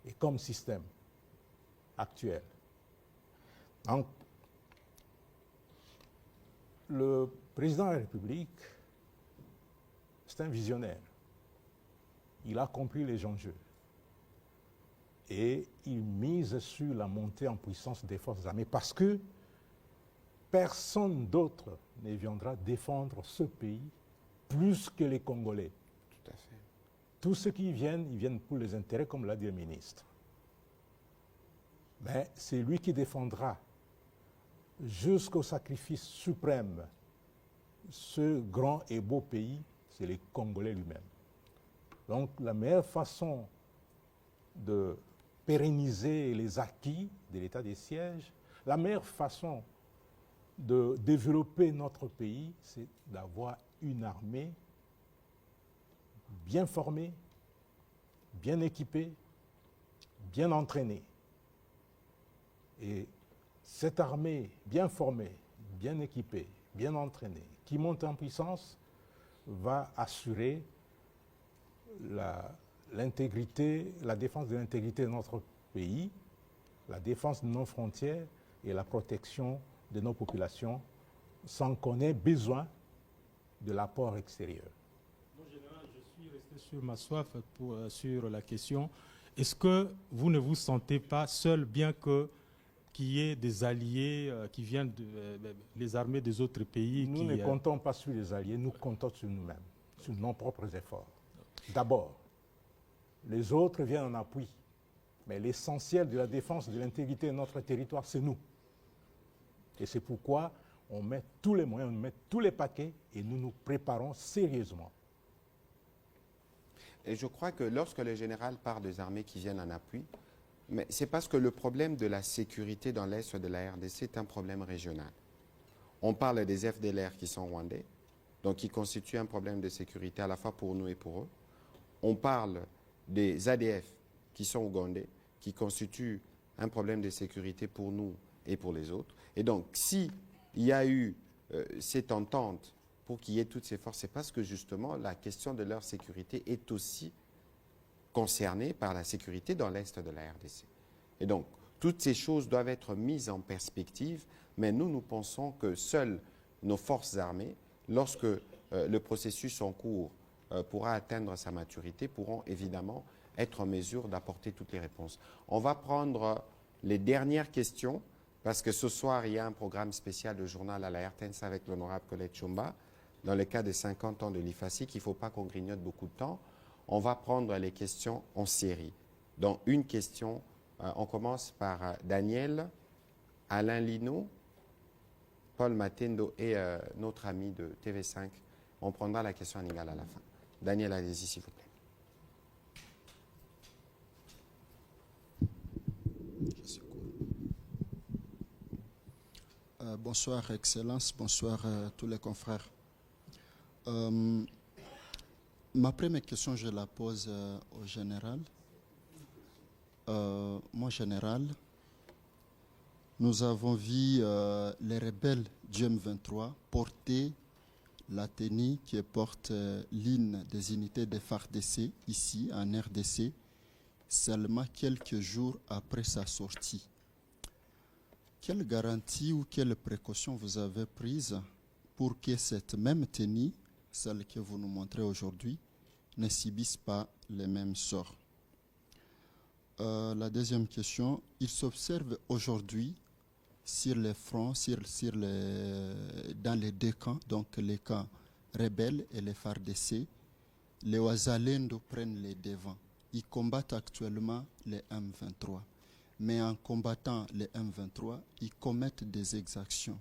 Speaker 2: et comme système actuel. Donc, le président de la République, c'est un visionnaire. Il a compris les enjeux. Et il mise sur la montée en puissance des forces armées parce que personne d'autre ne viendra défendre ce pays plus que les Congolais.
Speaker 1: Tout à fait.
Speaker 2: Tous ceux qui viennent, ils viennent pour les intérêts, comme l'a dit le ministre. Mais c'est lui qui défendra jusqu'au sacrifice suprême ce grand et beau pays, c'est les Congolais lui-même. Donc la meilleure façon de pérenniser les acquis de l'état des sièges, la meilleure façon de développer notre pays, c'est d'avoir une armée bien formée, bien équipée, bien entraînée. Et cette armée bien formée, bien équipée, bien entraînée, qui monte en puissance, va assurer l'intégrité, la défense de l'intégrité de notre pays, la défense de nos frontières et la protection de nos populations sans qu'on ait besoin de l'apport extérieur.
Speaker 6: Mon général, je suis resté sur ma soif sur la question. Est-ce que vous ne vous sentez pas seul, bien qu'il y ait des alliés qui viennent les armées des autres pays?
Speaker 2: Nous ne comptons pas sur les alliés, nous comptons sur nous-mêmes, sur nos propres efforts. D'abord, les autres viennent en appui. Mais l'essentiel de la défense de l'intégrité de notre territoire, c'est nous. Et c'est pourquoi on met tous les moyens, on met tous les paquets et nous nous préparons sérieusement.
Speaker 1: Et je crois que lorsque le général parle des armées qui viennent en appui, c'est parce que le problème de la sécurité dans l'est de la RDC est un problème régional. On parle des FDLR qui sont rwandais, donc qui constitue un problème de sécurité à la fois pour nous et pour eux. On parle des ADF qui sont ougandais, qui constituent un problème de sécurité pour nous et pour les autres. Et donc, s'il y a eu cette entente pour qu'il y ait toutes ces forces, c'est parce que justement, la question de leur sécurité est aussi concernée par la sécurité dans l'Est de la RDC. Et donc, toutes ces choses doivent être mises en perspective, mais nous pensons que seules nos forces armées, lorsque le processus en cours pourra atteindre sa maturité, pourront évidemment être en mesure d'apporter toutes les réponses. On va prendre les dernières questions, parce que ce soir, il y a un programme spécial de journal à la RTNC avec l'honorable Colette Chomba, dans le cas des 50 ans de l'IFACI, qu'il ne faut pas qu'on grignote beaucoup de temps. On va prendre les questions en série. Donc, une question, on commence par Daniel, Alain Lino, Paul Matendo et notre ami de TV5. On prendra la question en égal à la fin. Daniel, allez-y, s'il vous plaît.
Speaker 7: Bonsoir, Excellence. Bonsoir tous les confrères. Ma première question, je la pose au général. Mon général, nous avons vu les rebelles du M23 porter la tenue qui porte l'hymne des unités des FARDC ici en RDC, seulement quelques jours après sa sortie. Quelle garantie ou quelle précaution vous avez prise pour que cette même tenue, celle que vous nous montrez aujourd'hui, ne subisse pas les mêmes sorts? La deuxième question, il s'observe aujourd'hui sur les fronts, dans les deux camps, donc les camps rebelles et les FARDC, les Ouazalendo prennent les devants. Ils combattent actuellement les M23. Mais en combattant les M23, ils commettent des exactions.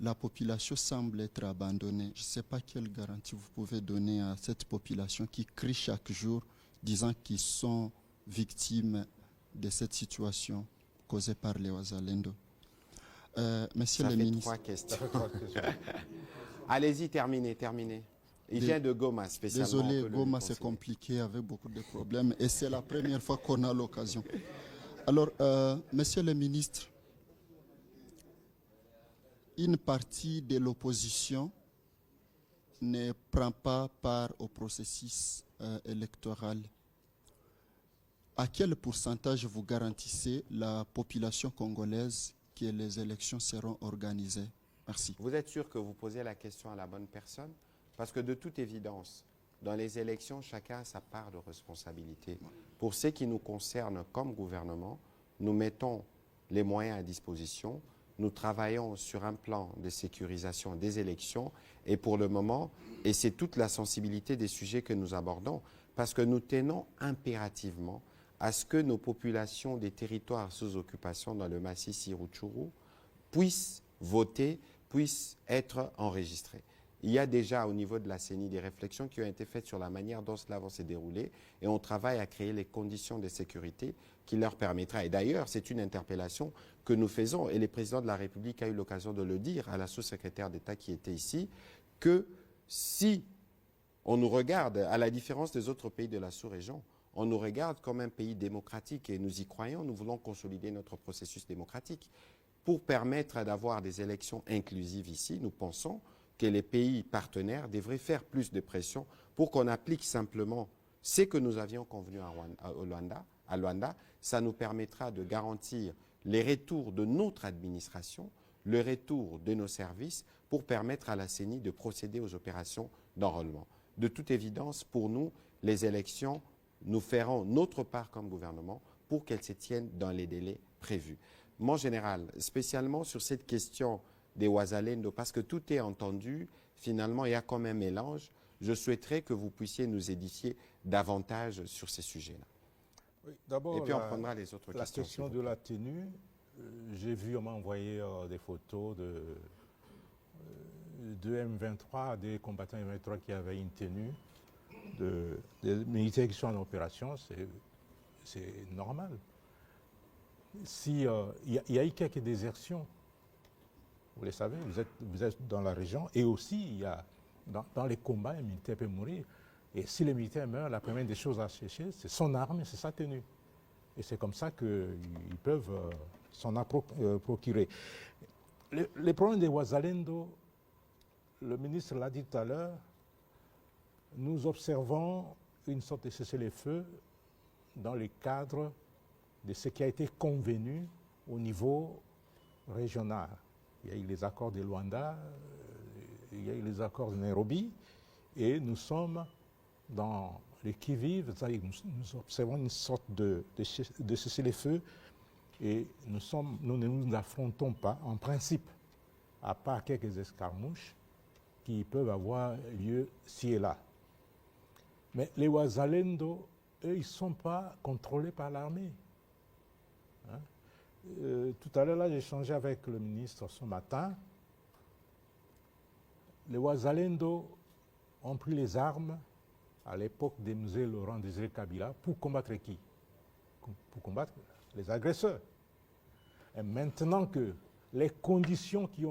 Speaker 7: La population semble être abandonnée. Je ne sais pas quelle garantie vous pouvez donner à cette population qui crie chaque jour, disant qu'ils sont victimes de cette situation causée par les Ouazalendo. Monsieur le ministre.
Speaker 1: Ça fait 3 questions. Allez-y, terminez. Il vient de Goma, spécialement.
Speaker 7: Désolé, Goma, c'est compliqué avec beaucoup de problèmes et c'est la première fois qu'on a l'occasion. Alors, monsieur le ministre, une partie de l'opposition ne prend pas part au processus électoral. À quel pourcentage vous garantissez la population congolaise que les élections seront organisées? Merci.
Speaker 1: Vous êtes sûr que vous posez la question à la bonne personne? Parce que de toute évidence, dans les élections, chacun a sa part de responsabilité. Pour ce qui nous concerne comme gouvernement, nous mettons les moyens à disposition. Nous travaillons sur un plan de sécurisation des élections et pour le moment, et c'est toute la sensibilité des sujets que nous abordons, parce que nous tenons impérativement à ce que nos populations des territoires sous occupation dans le massif Rutshuru puissent voter, puissent être enregistrées. Il y a déjà au niveau de la CENI des réflexions qui ont été faites sur la manière dont cela va se dérouler et on travaille à créer les conditions de sécurité qui leur permettra. Et d'ailleurs, c'est une interpellation que nous faisons et le président de la République a eu l'occasion de le dire à la sous-secrétaire d'État qui était ici, que si on nous regarde, à la différence des autres pays de la sous-région, on nous regarde comme un pays démocratique et nous y croyons, nous voulons consolider notre processus démocratique. Pour permettre d'avoir des élections inclusives ici, nous pensons que les pays partenaires devraient faire plus de pression pour qu'on applique simplement ce que nous avions convenu à Luanda. Ça nous permettra de garantir les retours de notre administration, le retour de nos services pour permettre à la CENI de procéder aux opérations d'enrôlement. De toute évidence, pour nous, les élections, nous ferons notre part comme gouvernement pour qu'elles se tiennent dans les délais prévus. Mon général, spécialement sur cette question des Ouazalendo, parce que tout est entendu, finalement, il y a comme un mélange. Je souhaiterais que vous puissiez nous édifier davantage sur ces sujets-là.
Speaker 2: Oui, d'abord,
Speaker 1: et puis on prendra les autres questions.
Speaker 2: La question de la tenue, j'ai vu, on m'a envoyé des photos de M23, des combattants M23 qui avaient une tenue, des militaires qui sont en opération, c'est normal. Si, y a eu quelques désertions Vous le savez, vous êtes dans la région. Et aussi, il y a, dans les combats, un militaire peut mourir. Et si le militaire meurt, la première des choses à chercher, c'est son arme et c'est sa tenue. Et c'est comme ça qu'ils peuvent s'en procurer. Les problèmes des Ouazalendo, le ministre l'a dit tout à l'heure, nous observons une sorte de cessez-le-feu dans le cadre de ce qui a été convenu au niveau régional. Il y a eu les accords de Luanda, il y a eu les accords de Nairobi, et nous sommes dans les qui-vive, c'est-à-dire nous observons une sorte de cessez-le-feu, et nous ne nous affrontons pas, en principe, à part quelques escarmouches qui peuvent avoir lieu ci et là. Mais les Ouazalendo, eux, ils ne sont pas contrôlés par l'armée. Hein? Tout à l'heure, là, j'ai échangé avec le ministre ce matin. Les Ouazalendo ont pris les armes à l'époque de M. Laurent Désiré Kabila pour combattre qui? Pour combattre les agresseurs. Et maintenant que les conditions qui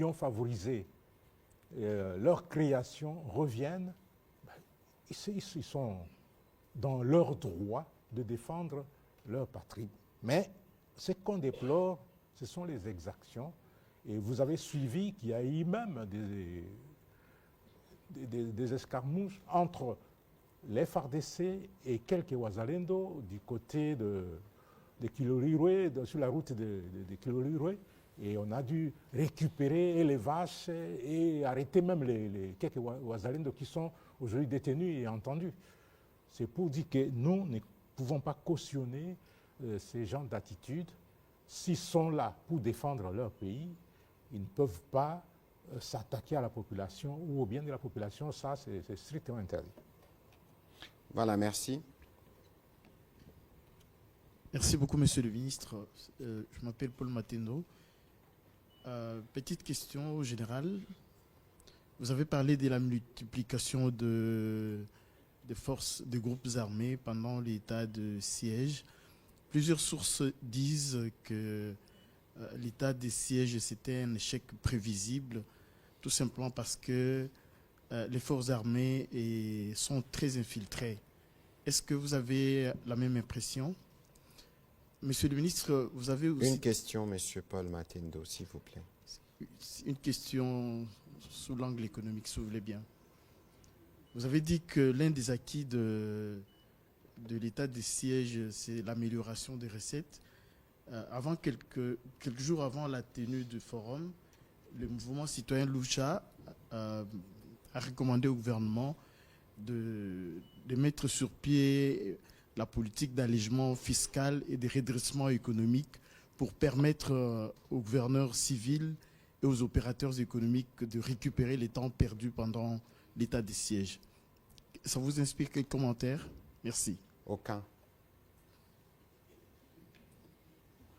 Speaker 2: ont favorisé leur création reviennent, ils sont dans leur droit de défendre leur patrie. Mais ce qu'on déplore, ce sont les exactions. Et vous avez suivi qu'il y a eu même des escarmouches entre les FARDC et quelques Ouazalendo du côté de Kilolirwe, sur la route de Kilolirwe. Et on a dû récupérer les vaches et arrêter même les quelques Ouazalendo qui sont aujourd'hui détenus et entendus. C'est pour dire que nous ne pouvons pas cautionner ces genres d'attitudes. S'ils sont là pour défendre leur pays, ils ne peuvent pas s'attaquer à la population ou au bien de la population. Ça, c'est strictement interdit.
Speaker 1: Voilà, merci.
Speaker 8: Merci beaucoup, Monsieur le Ministre. Je m'appelle Paul Matendo. Petite question générale. Vous avez parlé de la multiplication de forces, de groupes armés pendant l'état de siège. Plusieurs sources disent que l'état de siège, c'était un échec prévisible, tout simplement parce que les forces armées sont très infiltrées. Est-ce que vous avez la même impression? Monsieur le ministre, vous avez aussi...
Speaker 1: Une question, Monsieur Paul Matendo, s'il vous plaît.
Speaker 8: Une question sous l'angle économique, si vous voulez bien. Vous avez dit que l'un des acquis de l'état de siège, c'est l'amélioration des recettes. Quelques jours avant la tenue du forum, le mouvement citoyen Lucha a recommandé au gouvernement de mettre sur pied la politique d'allègement fiscal et de redressement économique pour permettre aux gouverneurs civils et aux opérateurs économiques de récupérer les temps perdus pendant l'état de siège. Ça vous inspire quel commentaire? Merci.
Speaker 1: Aucun.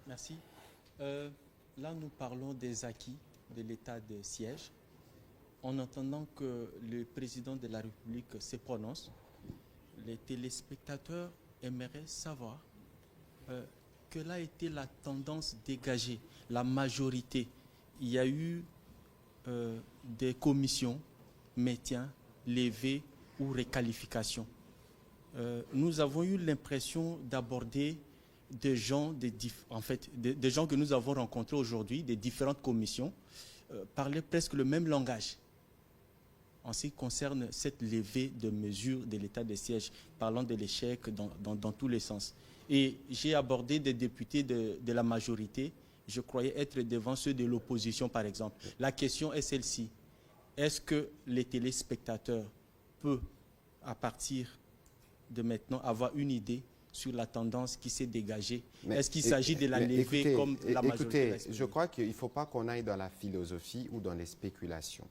Speaker 9: Merci. Là, nous parlons des acquis de l'état de siège. En attendant que le président de la République se prononce, les téléspectateurs aimeraient savoir quelle a été la tendance dégagée, la majorité. Il y a eu des commissions, maintien, levée ou réqualification. Nous avons eu l'impression d'aborder des gens, des gens que nous avons rencontrés aujourd'hui, des différentes commissions, parlaient presque le même langage en ce qui concerne cette levée de mesures de l'état de siège, parlant de l'échec dans tous les sens. Et j'ai abordé des députés de la majorité, je croyais être devant ceux de l'opposition par exemple. La question est celle-ci. Est-ce que les téléspectateurs peuvent, à partir de maintenant, avoir une idée sur la tendance qui s'est dégagée? Est-ce qu'il s'agit de la levée comme la majorité?
Speaker 1: Écoutez, je crois qu'il ne faut pas qu'on aille dans la philosophie ou dans les spéculations.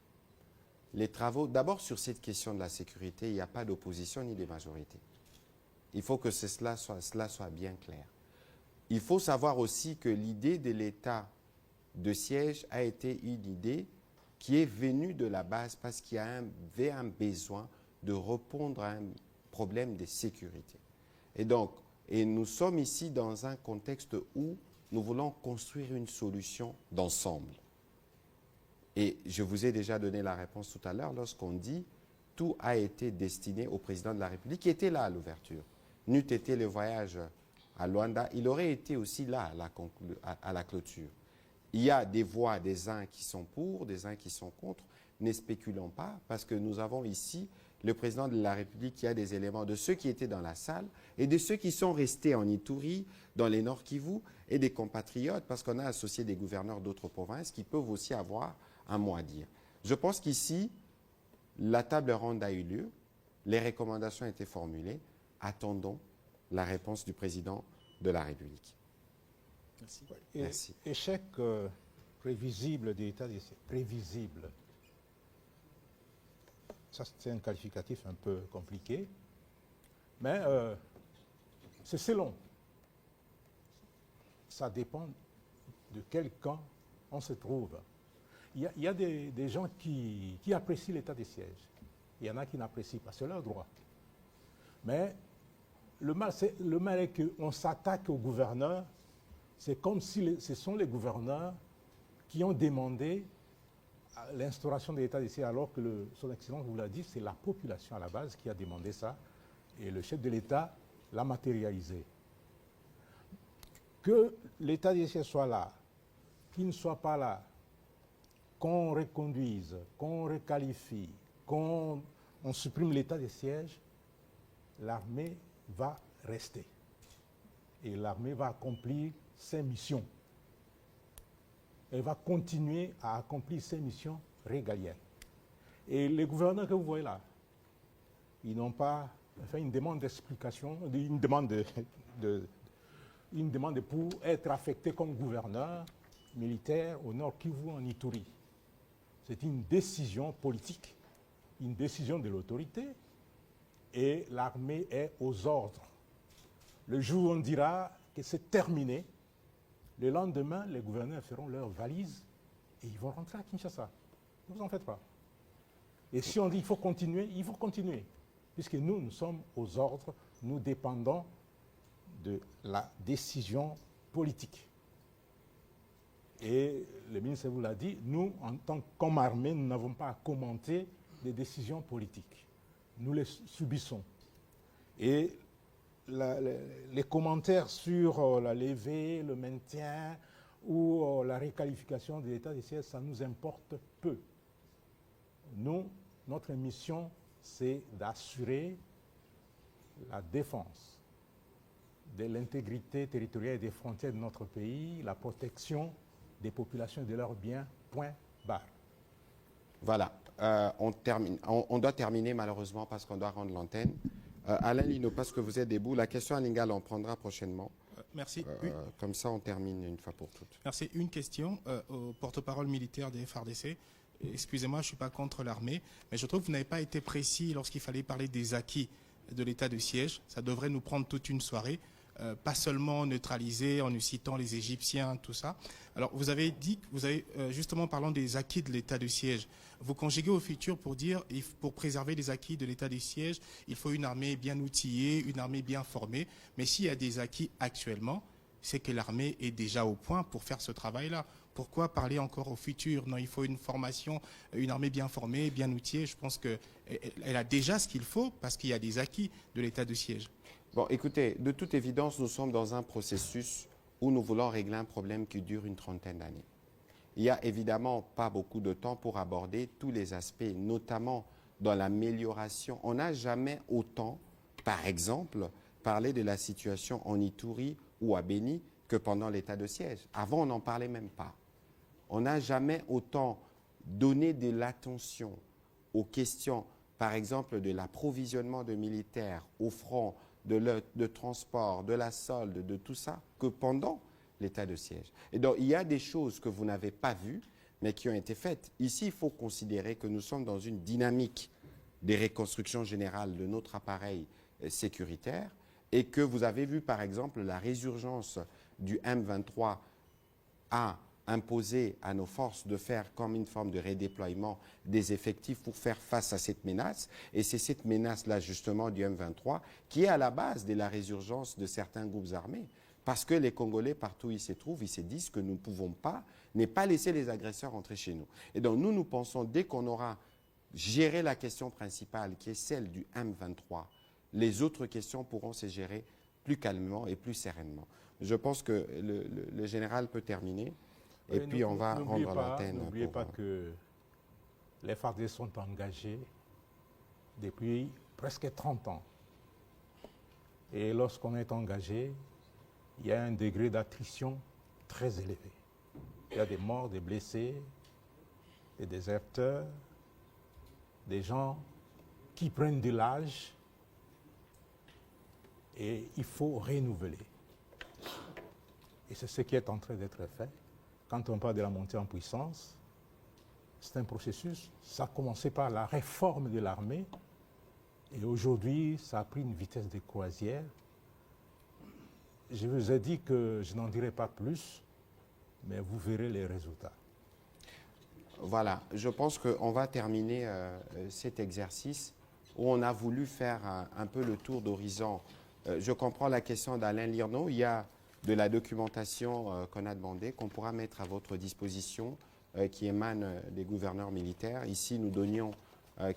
Speaker 1: Les travaux, d'abord sur cette question de la sécurité, il n'y a pas d'opposition ni de majorité. Il faut que cela soit bien clair. Il faut savoir aussi que l'idée de l'état de siège a été une idée qui est venue de la base parce qu'il y avait un besoin de répondre à un problème de sécurité. Et nous sommes ici dans un contexte où nous voulons construire une solution d'ensemble. Et je vous ai déjà donné la réponse tout à l'heure lorsqu'on dit tout a été destiné au président de la République qui était là à l'ouverture. N'eût été le voyage à Luanda, il aurait été aussi là à la clôture. Il y a des voix des uns qui sont pour, des uns qui sont contre. Ne spéculons pas, parce que nous avons ici le président de la République qui a des éléments de ceux qui étaient dans la salle et de ceux qui sont restés en Ituri, dans les Nord Kivu, et des compatriotes, parce qu'on a associé des gouverneurs d'autres provinces qui peuvent aussi avoir un mot à dire. Je pense qu'ici, la table ronde a eu lieu, les recommandations ont été formulées. Attendons la réponse du président de la République.
Speaker 9: Merci.
Speaker 1: Merci.
Speaker 2: Échec prévisible de l'État, prévisible. Ça, c'est un qualificatif un peu compliqué, mais c'est selon. Ça dépend de quel camp on se trouve. Il y a des gens qui apprécient l'état des sièges. Il y en a qui n'apprécient pas, c'est leur droit. Mais le mal est qu'on s'attaque aux gouverneurs. C'est comme si ce sont les gouverneurs qui ont demandé l'instauration de l'état des sièges, alors que son Excellence vous l'a dit, c'est la population à la base qui a demandé ça, et le chef de l'État l'a matérialisé. Que l'état des sièges soit là, qu'il ne soit pas là, qu'on reconduise, qu'on requalifie, qu'on supprime l'état des sièges, l'armée va rester. Et l'armée va accomplir ses missions. Elle va continuer à accomplir ses missions régaliennes. Et les gouverneurs que vous voyez là, ils n'ont pas fait une demande d'explication, une demande pour être affectés comme gouverneur militaire au Nord Kivu en Ituri. C'est une décision politique, une décision de l'autorité, et l'armée est aux ordres. Le jour où on dira que c'est terminé, le lendemain, les gouverneurs feront leurs valises et ils vont rentrer à Kinshasa. Ne vous en faites pas. Et si on dit qu'il faut continuer, il faut continuer. Puisque nous sommes aux ordres, nous dépendons de la décision politique. Et le ministre vous l'a dit, nous, en tant qu'armée, nous n'avons pas à commenter des décisions politiques. Nous les subissons. Et les commentaires sur la levée, le maintien ou la réqualification de l'état des sièges, ça nous importe peu. Nous, notre mission, c'est d'assurer la défense de l'intégrité territoriale et des frontières de notre pays, la protection des populations et de leurs biens, point barre.
Speaker 1: Voilà, on doit terminer malheureusement parce qu'on doit rendre l'antenne. Alain Lino, parce que vous êtes debout, la question à Lingala, on prendra prochainement.
Speaker 10: Merci.
Speaker 1: Comme ça, on termine une fois pour toutes.
Speaker 10: Merci. Une question au porte-parole militaire des FARDC. Excusez-moi, je ne suis pas contre l'armée, mais je trouve que vous n'avez pas été précis lorsqu'il fallait parler des acquis de l'état de siège. Ça devrait nous prendre toute une soirée. Pas seulement neutraliser en nous citant les Égyptiens, tout ça. Alors, vous avez dit, justement parlant des acquis de l'état de siège, vous conjuguez au futur pour dire, pour préserver les acquis de l'état de siège, il faut une armée bien outillée, une armée bien formée. Mais s'il y a des acquis actuellement, c'est que l'armée est déjà au point pour faire ce travail-là. Pourquoi parler encore au futur? Non, il faut une formation, une armée bien formée, bien outillée. Je pense qu'elle a déjà ce qu'il faut parce qu'il y a des acquis de l'état de siège.
Speaker 1: Bon, écoutez, de toute évidence, nous sommes dans un processus où nous voulons régler un problème qui dure une trentaine d'années. Il n'y a évidemment pas beaucoup de temps pour aborder tous les aspects, notamment dans l'amélioration. On n'a jamais autant, par exemple, parlé de la situation en Ituri ou à Béni que pendant l'état de siège. Avant, on n'en parlait même pas. On n'a jamais autant donné de l'attention aux questions, par exemple, de l'approvisionnement de militaires au front, de transport, de la solde, de tout ça, que pendant l'état de siège. Et donc, il y a des choses que vous n'avez pas vues, mais qui ont été faites. Ici, il faut considérer que nous sommes dans une dynamique des reconstructions générales de notre appareil sécuritaire et que vous avez vu, par exemple, la résurgence du M23A imposer à nos forces de faire comme une forme de redéploiement des effectifs pour faire face à cette menace. Et c'est cette menace-là, justement, du M23 qui est à la base de la résurgence de certains groupes armés. Parce que les Congolais, partout où ils se trouvent, ils se disent que nous ne pouvons pas, ne pas laisser les agresseurs entrer chez nous. Et donc nous pensons, dès qu'on aura géré la question principale, qui est celle du M23, les autres questions pourront se gérer plus calmement et plus sereinement. Je pense que le général peut terminer, et puis on va rendre l'antenne.
Speaker 2: N'oubliez pas que les FARDC sont engagés depuis presque 30 ans. Et lorsqu'on est engagé, il y a un degré d'attrition très élevé. Il y a des morts, des blessés, des déserteurs, des gens qui prennent de l'âge, et il faut renouveler. Et c'est ce qui est en train d'être fait. Quand on parle de la montée en puissance, c'est un processus. Ça a commencé par la réforme de l'armée, et aujourd'hui, ça a pris une vitesse de croisière. Je vous ai dit que je n'en dirai pas plus, mais vous verrez les résultats.
Speaker 1: Voilà, je pense qu'on va terminer cet exercice où on a voulu faire un peu le tour d'horizon. Je comprends la question d'Alain Lirno. Il y a de la documentation qu'on a demandé, qu'on pourra mettre à votre disposition, qui émane des gouverneurs militaires. Ici, nous donnions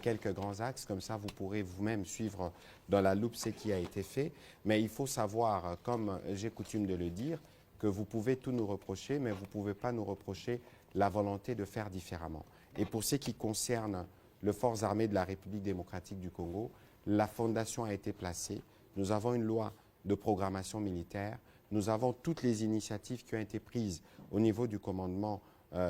Speaker 1: quelques grands axes, comme ça vous pourrez vous-même suivre dans la loupe ce qui a été fait. Mais il faut savoir, comme j'ai coutume de le dire, que vous pouvez tout nous reprocher, mais vous ne pouvez pas nous reprocher la volonté de faire différemment. Et pour ce qui concerne les forces armées de la République démocratique du Congo, la fondation a été placée. Nous avons une loi de programmation militaire. Nous avons toutes les initiatives qui ont été prises au niveau du commandement,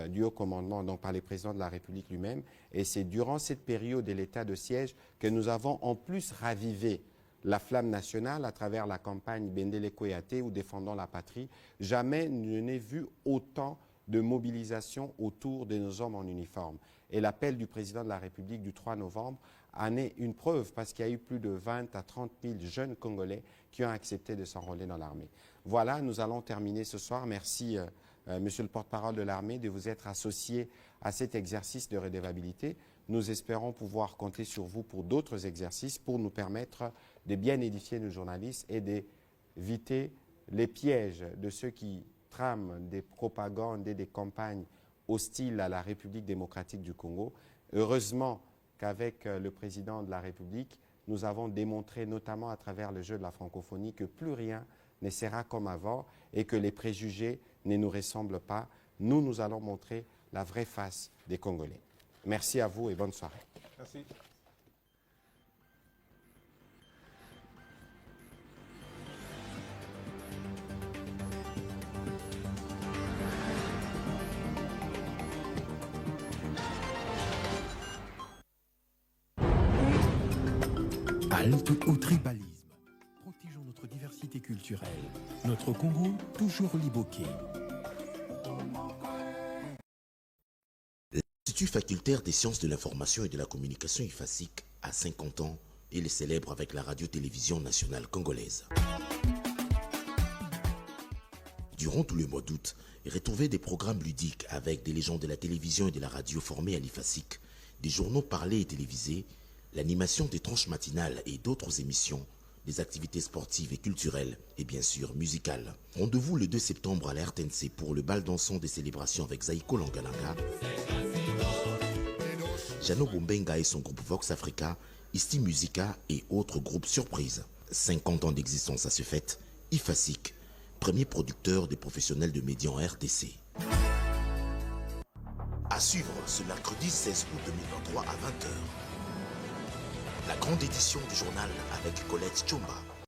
Speaker 1: du haut commandement, donc par les présidents de la République lui-même. Et c'est durant cette période de l'état de siège que nous avons en plus ravivé la flamme nationale à travers la campagne Bendele Koyate ou Défendant la patrie. Jamais je n'ai vu autant de mobilisation autour de nos hommes en uniforme. Et l'appel du président de la République du 3 novembre en est une preuve, parce qu'il y a eu plus de 20 à 30 000 jeunes Congolais qui ont accepté de s'enrôler dans l'armée. Voilà, nous allons terminer ce soir. Merci, monsieur le porte-parole de l'armée, de vous être associé à cet exercice de redevabilité. Nous espérons pouvoir compter sur vous pour d'autres exercices pour nous permettre de bien édifier nos journalistes et d'éviter les pièges de ceux qui trament des propagandes et des campagnes hostiles à la République démocratique du Congo. Heureusement qu'avec le président de la République, nous avons démontré, notamment à travers le jeu de la francophonie, que plus rien ne sera comme avant et que les préjugés ne nous ressemblent pas. Nous allons montrer la vraie face des Congolais. Merci à vous et bonne soirée.
Speaker 2: Merci.
Speaker 11: Halte au tribalisme. Protégeons notre diversité culturelle. Notre Congo, toujours liboqué.
Speaker 12: L'Institut facultaire des sciences de l'information et de la communication IFASIC a 50 ans et les célèbre avec la radio-télévision nationale congolaise. Durant tout le mois d'août, retrouvez des programmes ludiques avec des légendes de la télévision et de la radio formées à l'IFASIC, des journaux parlés et télévisés, l'animation des tranches matinales et d'autres émissions, des activités sportives et culturelles et bien sûr musicales. Rendez-vous le 2 septembre à la RTNC pour le bal dansant des célébrations avec Zaïko Langalanga, Jano Bombenga et son groupe Vox Africa, Isti Musica et autres groupes surprises. 50 ans d'existence à ce fait, IFASIC, premier producteur des professionnels de médias en RDC. À suivre ce mercredi 16 août 2023 à 20h. La grande édition du journal avec Colette Tchomba.